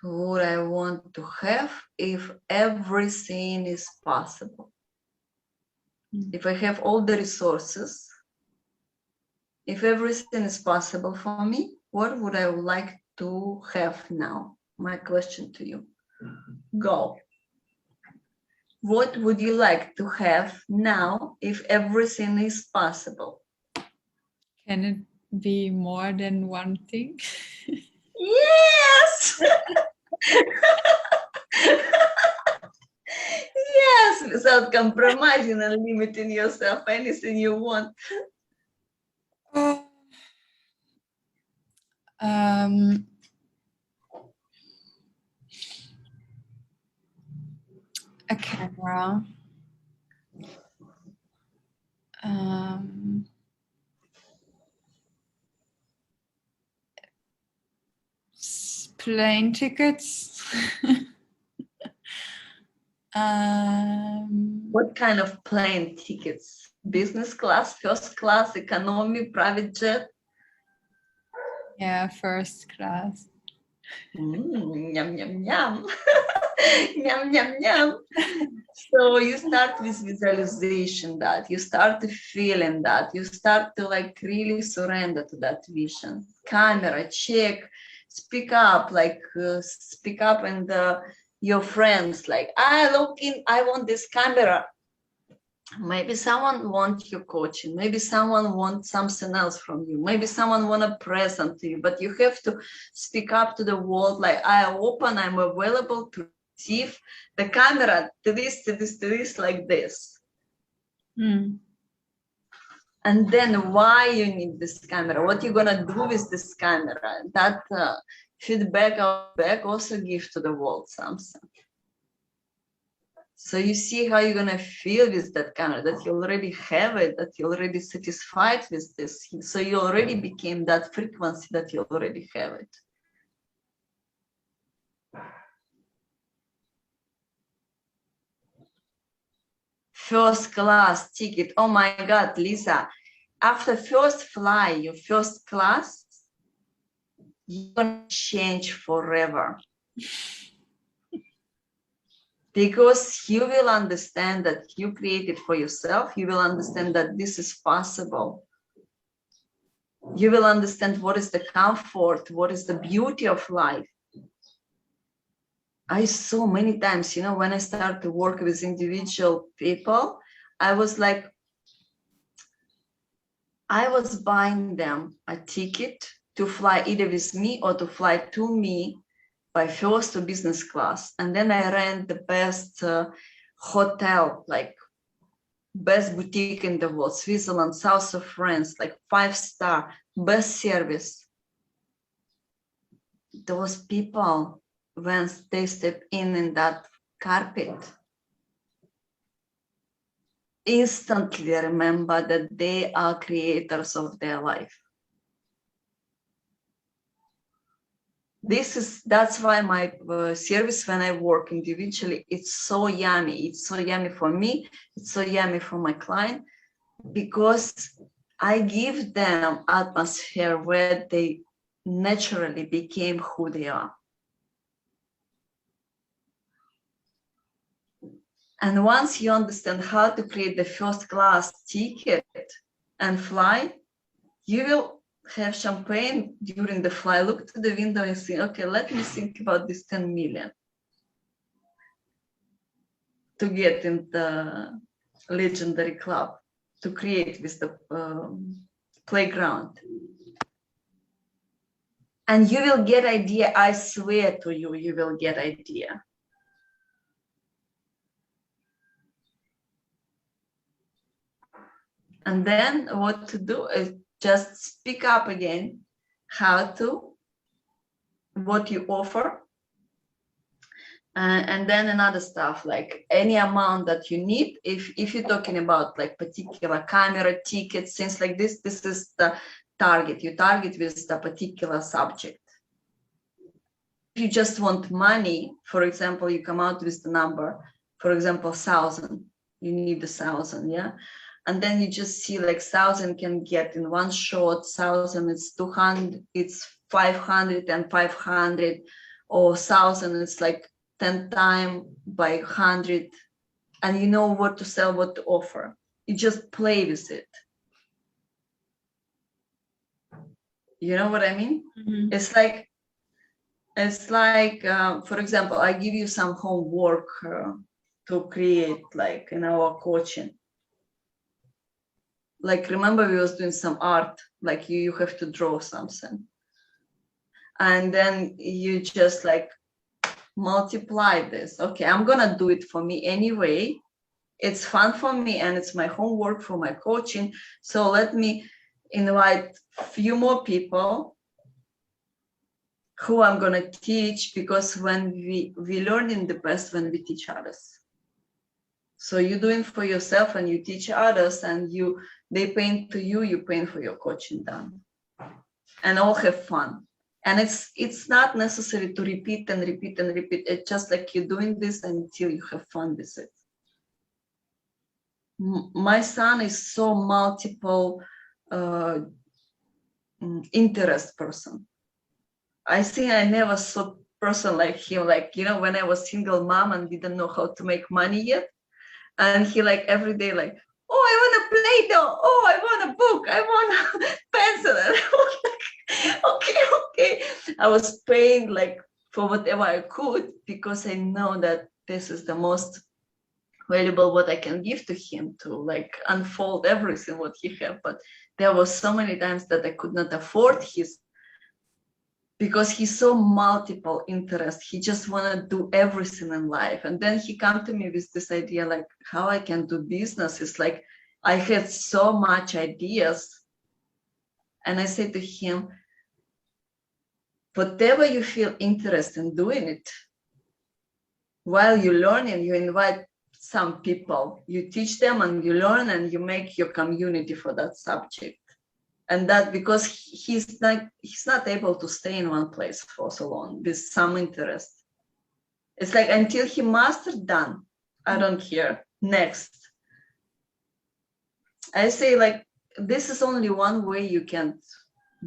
would I want to have if everything is possible? If I have all the resources, if everything is possible for me, what would I like to have now? My question to you. Go. What would you like to have now if everything is possible? Can it be more than one thing? Yes! Yes, without compromising and limiting yourself, anything you want. A camera. Plane tickets. What kind of plane tickets? Business class, first class, economy, private jet? Yeah, first class. Yum, yum, yum. Yum, yum, yum. So you start with visualization, that you start feeling that, you start to like really surrender to that vision. Camera, check, speak up and your friends, like, I want this camera. Maybe someone wants your coaching, maybe someone wants something else from you, maybe someone want a present to you, but you have to speak up to the world, like, I'm available to receive the camera, to this, like this. And then why you need this camera, what you're gonna do with this camera, that feedback also give to the world something. So you see how you're gonna feel with that camera, that you already have it, that you're already satisfied with this. So you already became that frequency, that you already have it. First class ticket. Oh my God, Lisa, after first fly, your first class, you're gonna change forever. Because you will understand that you created for yourself, you will understand that this is possible. You will understand what is the comfort, what is the beauty of life. I saw many times, you know, when I started to work with individual people, I was like, I was buying them a ticket to fly either with me or to fly to me by first to business class. And then I ran the best hotel, like best boutique in the world, Switzerland, south of France, like 5-star, best service. Those people, when they step in that carpet, instantly remember that they are creators of their life. That's why my service, when I work individually, it's so yummy. It's so yummy for me. It's so yummy for my client, because I give them atmosphere where they naturally became who they are. And once you understand how to create the first class ticket and fly, you will have champagne during the flight. Look to the window and say, okay, let me think about this 10 million to get in the legendary club, to create with the playground. And you will get idea. I swear to you, you will get idea. And then what to do is just speak up again, what you offer. And then another stuff, like any amount that you need. If you're talking about like particular camera, tickets, things like this is the target. You target with the particular subject. If you just want money, for example, you come out with the number, for example, 1,000, you need 1,000, yeah? And then you just see like 1,000 can get in one shot, 1,000 it's 200, it's 500 and 500, or 1,000 it's like 10 times by 100, and you know what to sell, what to offer. You just play with it. You know what I mean? Mm-hmm. It's like, for example, I give you some homework to create, like in our coaching. Like, remember we was doing some art, like you have to draw something. And then you just like multiply this. Okay, I'm gonna do it for me anyway. It's fun for me and it's my homework for my coaching. So let me invite a few more people who I'm gonna teach, because when we learn in the best when we teach others. So you're doing for yourself and you teach others, and they pay to you, you pay for your coaching done. And all have fun. And it's not necessary to repeat and repeat and repeat. It's just like you're doing this until you have fun with it. My son is so multiple interest person. I think I never saw a person like him. Like, you know, when I was single mom and didn't know how to make money yet. And he like every day like, oh, I want a Play-Doh. Oh, I want a book. I want a pencil. And I was like, okay. I was paying like for whatever I could, because I know that this is the most valuable what I can give to him, to like unfold everything what he have. But there was so many times that I could not afford his, because he's so multiple interest. He just want to do everything in life. And then he come to me with this idea, like how I can do business. It's like I had so much ideas. And I said to him, whatever you feel interested in doing it, while you're learning, you invite some people, you teach them and you learn and you make your community for that subject. And that because he's not able to stay in one place for so long with some interest. It's like until he mastered done, I don't care. Next. I say like, this is only one way you can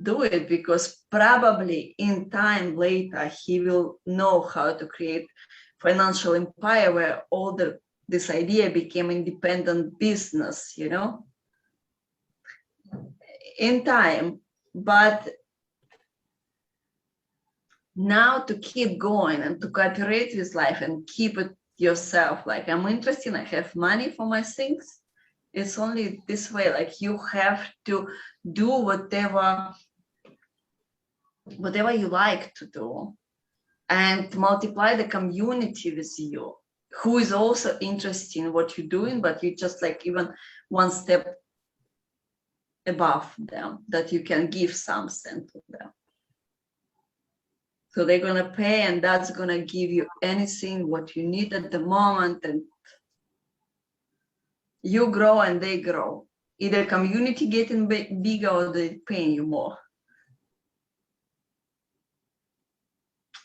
do it, because probably in time later, he will know how to create financial empire where all this idea became independent business, you know, in time. But now to keep going and to cooperate with life and keep it yourself, like I'm interested, I have money for my things. It's only this way, like you have to do whatever you like to do, and multiply the community with you, who is also interested in what you're doing, but you just like even one step above them, that you can give something to them. So they're gonna pay, and that's gonna give you anything what you need at the moment, and you grow and they grow. Either community getting bigger or they paying you more.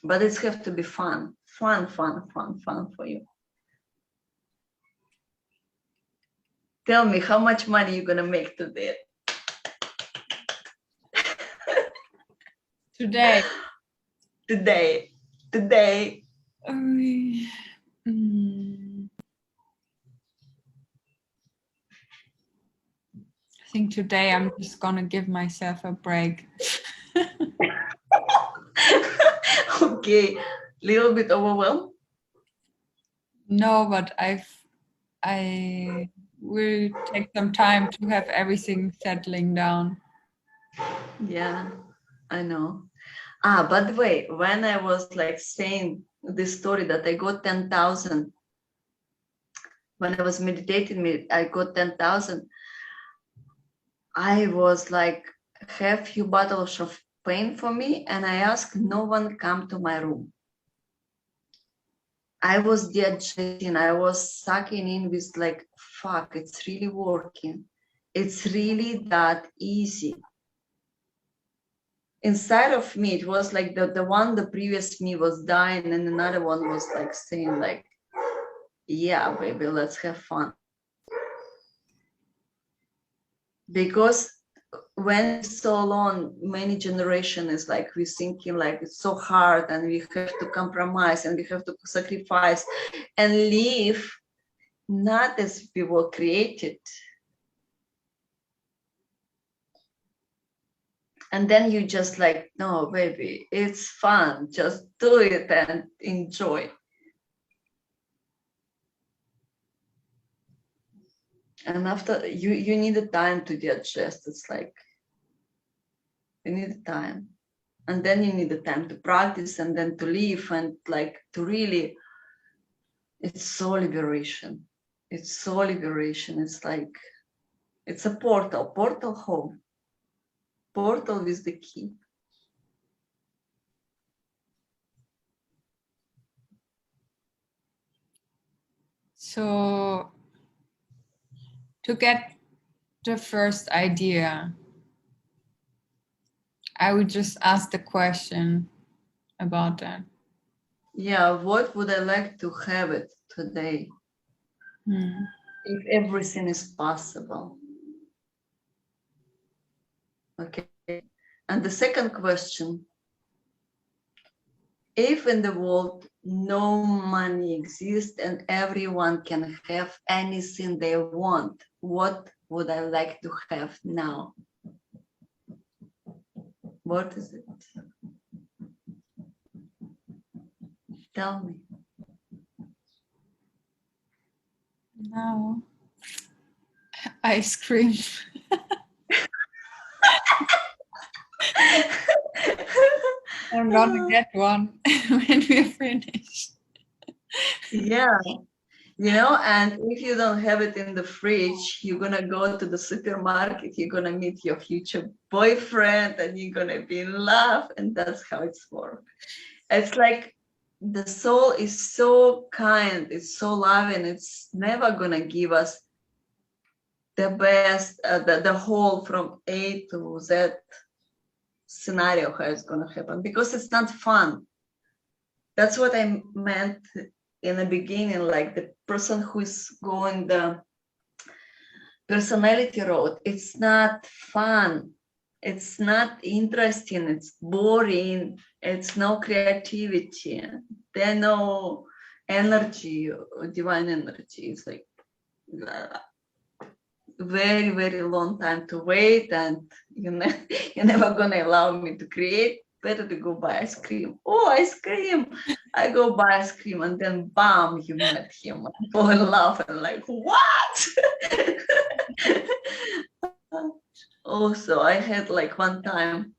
But it's have to be fun for you. Tell me how much money you're gonna make today. Today. Today. I think today I'm just gonna give myself a break. Okay, little bit overwhelmed. No, but I will take some time to have everything settling down. Yeah, I know. By the way, when I was like saying this story that I got 10,000, when I was meditating, I got 10,000. I was like, have few bottles of pain for me, and I asked no one come to my room. I was digesting, I was sucking in with like, fuck, it's really working. It's really that easy. Inside of me, it was like the previous me was dying, and another one was like saying like, yeah, baby, let's have fun. Because when so long, many generation is like, we're thinking like it's so hard and we have to compromise and we have to sacrifice and live not as we were created. And then you just like, no, baby, it's fun. Just do it and enjoy. And after you need a time to digest. It's like, you need time. And then you need the time to practice and then to live and like to really, it's so liberation. It's so liberation. It's like, it's a portal home. Portal is the key. So to get the first idea, I would just ask the question about that. Yeah, what would I like to have it today? If everything is possible. Okay. And the second question, if in the world no money exists and everyone can have anything they want, what would I like to have now? What is it? Tell me. Now, ice cream. I'm gonna get one when we're finished. Yeah, you know, and if you don't have it in the fridge, you're gonna go to the supermarket, you're gonna meet your future boyfriend, and you're gonna be in love, and that's how it's works. It's like the soul is so kind, it's so loving, it's never gonna give us the best, the whole from A to Z scenario how it's gonna happen, because it's not fun. That's what I meant in the beginning, like the person who's going the personality road, it's not fun, it's not interesting, it's boring, it's no creativity, there's no energy, divine energy. It's like very, very long time to wait, and you're never gonna allow me to create. Better to go buy ice cream. Oh, ice cream! I go buy ice cream, and then bam, you met him, and fall in love, and like what? Also, I had like one time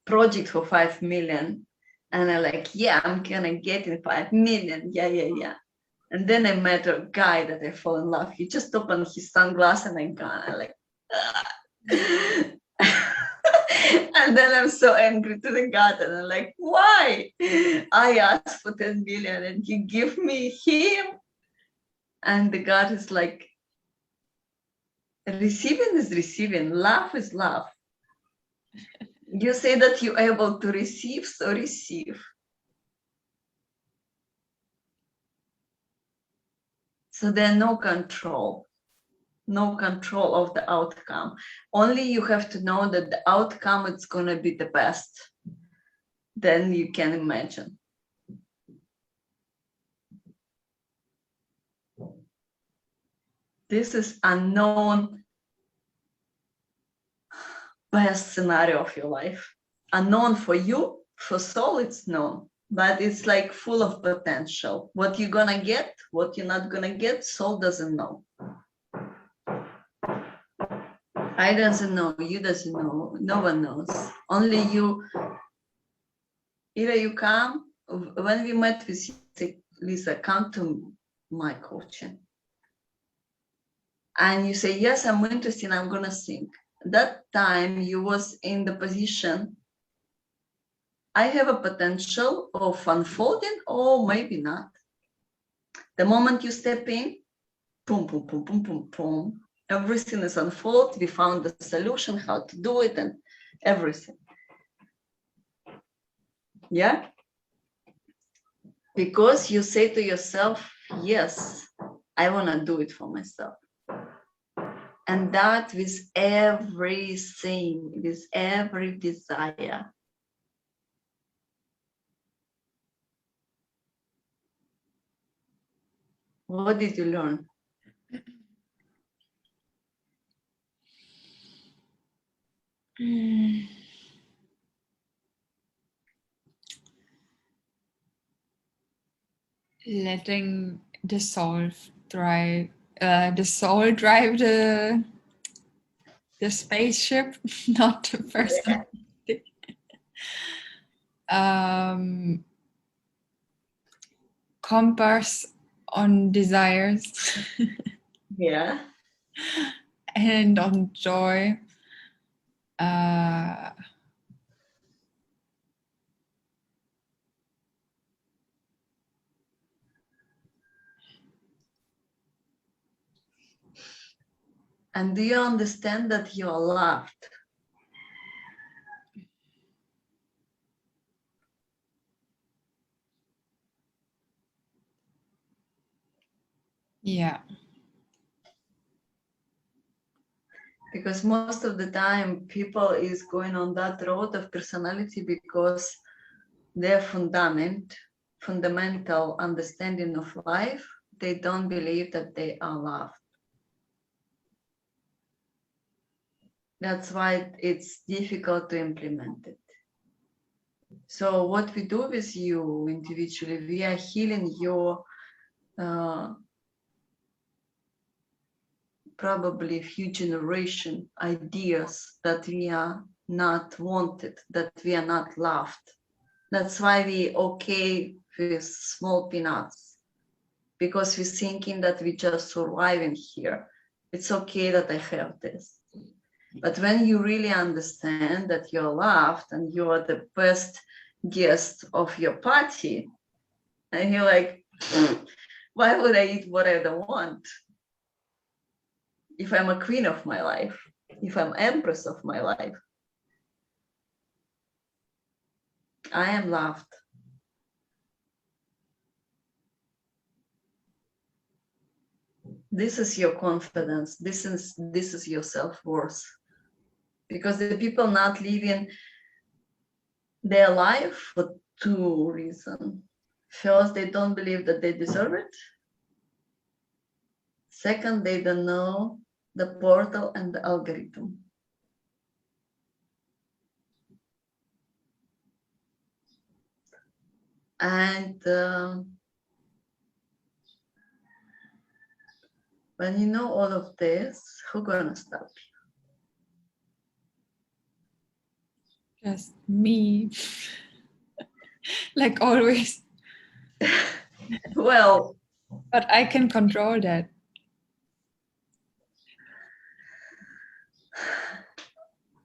project for 5 million, and I like, yeah, I'm gonna get in 5 million. Yeah. And then I met a guy that I fall in love. He just opened his sunglasses and I gone. I like, and then I'm so angry to the God, and I'm like, why? I asked for 10 million and you give me him. And the God is like, receiving is receiving, love is love. You say that you're able to receive, so receive. So there's no control of the outcome. Only you have to know that the outcome is going to be the best. Then you can imagine. This is unknown best scenario of your life. Unknown for you, for soul it's known, but it's like full of potential. What you're going to get, what you're not going to get, soul doesn't know. I doesn't know, you doesn't know, no one knows. Only you. Either you come, when we met with you, say, Lisa, come to my coaching. And you say, yes, I'm interested, I'm gonna sing. That time you was in the position, I have a potential of unfolding or maybe not. The moment you step in, boom, boom, boom, boom, boom, boom, everything is unfold. We found the solution, how to do it and everything. Yeah? Because you say to yourself, yes, I wanna do it for myself. And that with everything, with every desire. What did you learn? Letting the soul drive the spaceship, not the person. Compass on desires. Yeah. And on joy. And do you understand that you are loved? Yeah. Because most of the time people is going on that road of personality because their fundamental understanding of life, they don't believe that they are loved. That's why it's difficult to implement it. So what we do with you individually, we are healing your probably a few generation ideas that we are not wanted, that we are not loved. That's why we okay with small peanuts, because we're thinking that we just surviving here. It's okay that I have this. But when you really understand that you're loved and you're the best guest of your party, and you're like, why would I eat what I don't want? If I'm a queen of my life, if I'm empress of my life, I am loved. This is your confidence. This is your self-worth. Because the people not living their life for two reasons. First, they don't believe that they deserve it. Second, they don't know the portal and the algorithm. And when you know all of this, who's gonna stop you? Just me. Like always. Well, but I can control that.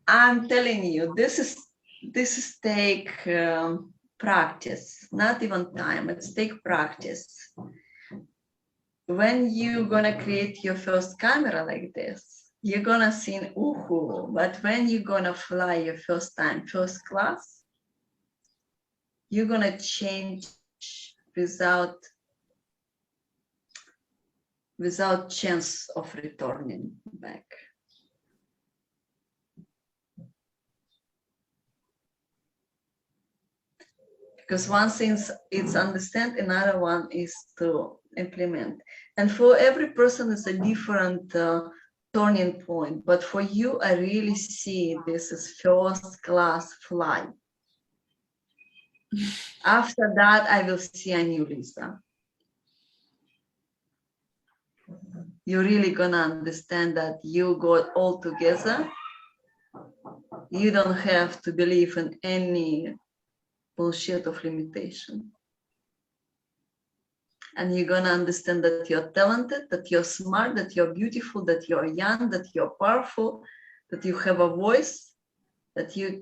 I'm telling you, this is take practice, not even time. It's take practice. When you're gonna create your first camera like this, you're gonna think, ooh, but when you're gonna fly your first time, first class, you're gonna change without chance of returning back. Because one thing is understand, another one is to implement. And for every person is a different turning point. But for you, I really see this is first class flight. After that, I will see a new Lisa. You're really gonna understand that you got all together. You don't have to believe in any bullshit of limitation. And you're gonna understand that you're talented, that you're smart, that you're beautiful, that you're young, that you're powerful, that you have a voice, that you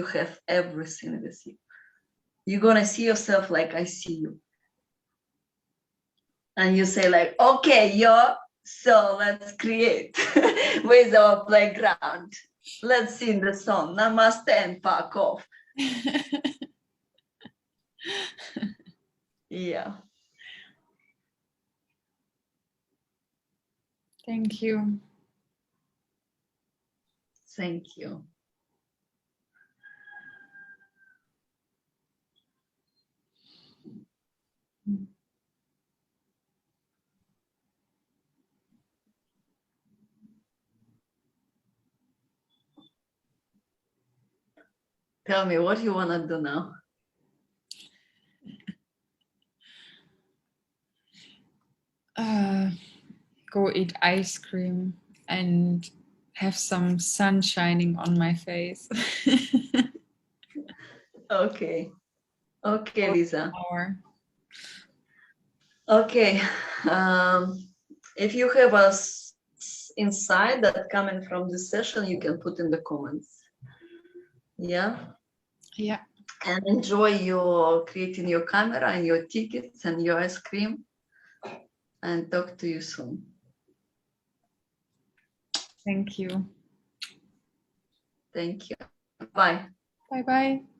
have everything with you. You're gonna see yourself like I see you. And you say like, okay, so let's create with our playground. Let's sing the song, namaste and fuck off. Yeah. Thank you. Thank you. Tell me what you want to do now. Go eat ice cream and have some sun shining on my face. Okay. Okay, Lisa. Hour. Okay. If you have a insight that coming from this session, you can put in the comments. Yeah. Yeah. And enjoy your creating your camera and your tickets and your ice cream. And talk to you soon. Thank you. Thank you. Bye. Bye-bye.